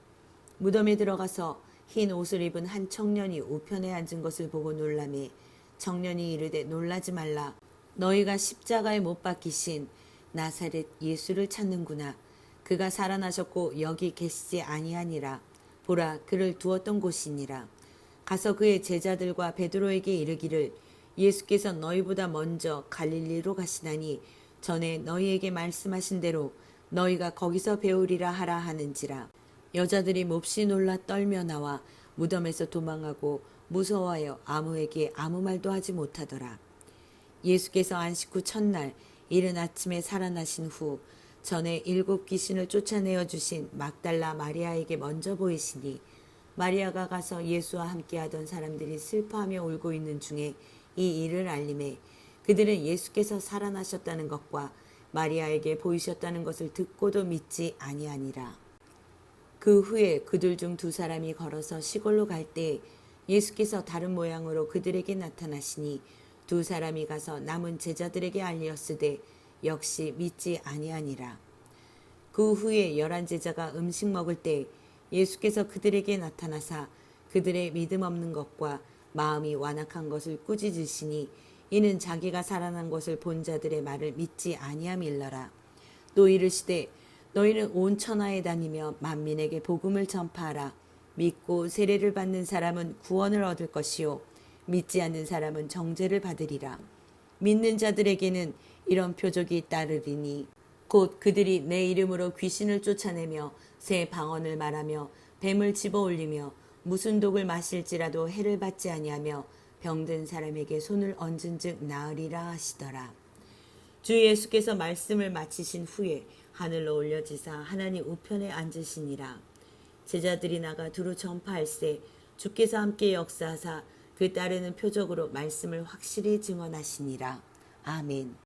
무덤에 들어가서 흰 옷을 입은 한 청년이 우편에 앉은 것을 보고 놀라매 청년이 이르되 놀라지 말라. 너희가 십자가에 못 박히신 나사렛 예수를 찾는구나. 그가 살아나셨고 여기 계시지 아니하니라. 보라 그를 두었던 곳이니라. 가서 그의 제자들과 베드로에게 이르기를 예수께서 너희보다 먼저 갈릴리로 가시나니 전에 너희에게 말씀하신 대로 너희가 거기서 배우리라 하라 하는지라. 여자들이 몹시 놀라 떨며 나와 무덤에서 도망하고 무서워하여 아무에게 아무 말도 하지 못하더라. 예수께서 안식 후 첫날 이른 아침에 살아나신 후 전에 7 귀신을 쫓아내어 주신 막달라 마리아에게 먼저 보이시니 마리아가 가서 예수와 함께하던 사람들이 슬퍼하며 울고 있는 중에 이 일을 알림해 그들은 예수께서 살아나셨다는 것과 마리아에게 보이셨다는 것을 듣고도 믿지 아니하니라. 그 후에 그들 중 2 사람이 걸어서 시골로 갈 때 예수께서 다른 모양으로 그들에게 나타나시니 2 사람이 가서 남은 제자들에게 알리었으되 역시 믿지 아니하니라. 그 후에 11 제자가 음식 먹을 때 예수께서 그들에게 나타나사 그들의 믿음 없는 것과 마음이 완악한 것을 꾸짖으시니 이는 자기가 살아난 것을 본 자들의 말을 믿지 아니함일러라. 또 이르시되 너희는 온 천하에 다니며 만민에게 복음을 전파하라. 믿고 세례를 받는 사람은 구원을 얻을 것이요 믿지 않는 사람은 정죄를 받으리라. 믿는 자들에게는 이런 표적이 따르리니 곧 그들이 내 이름으로 귀신을 쫓아내며 새 방언을 말하며 뱀을 집어올리며 무슨 독을 마실지라도 해를 받지 아니하며 병든 사람에게 손을 얹은즉 나으리라 하시더라. 주 예수께서 말씀을 마치신 후에 하늘로 올려지사 하나님 우편에 앉으시니라. 제자들이 나가 두루 전파할세 주께서 함께 역사하사 그 따르는 표적으로 말씀을 확실히 증언하시니라. 아멘.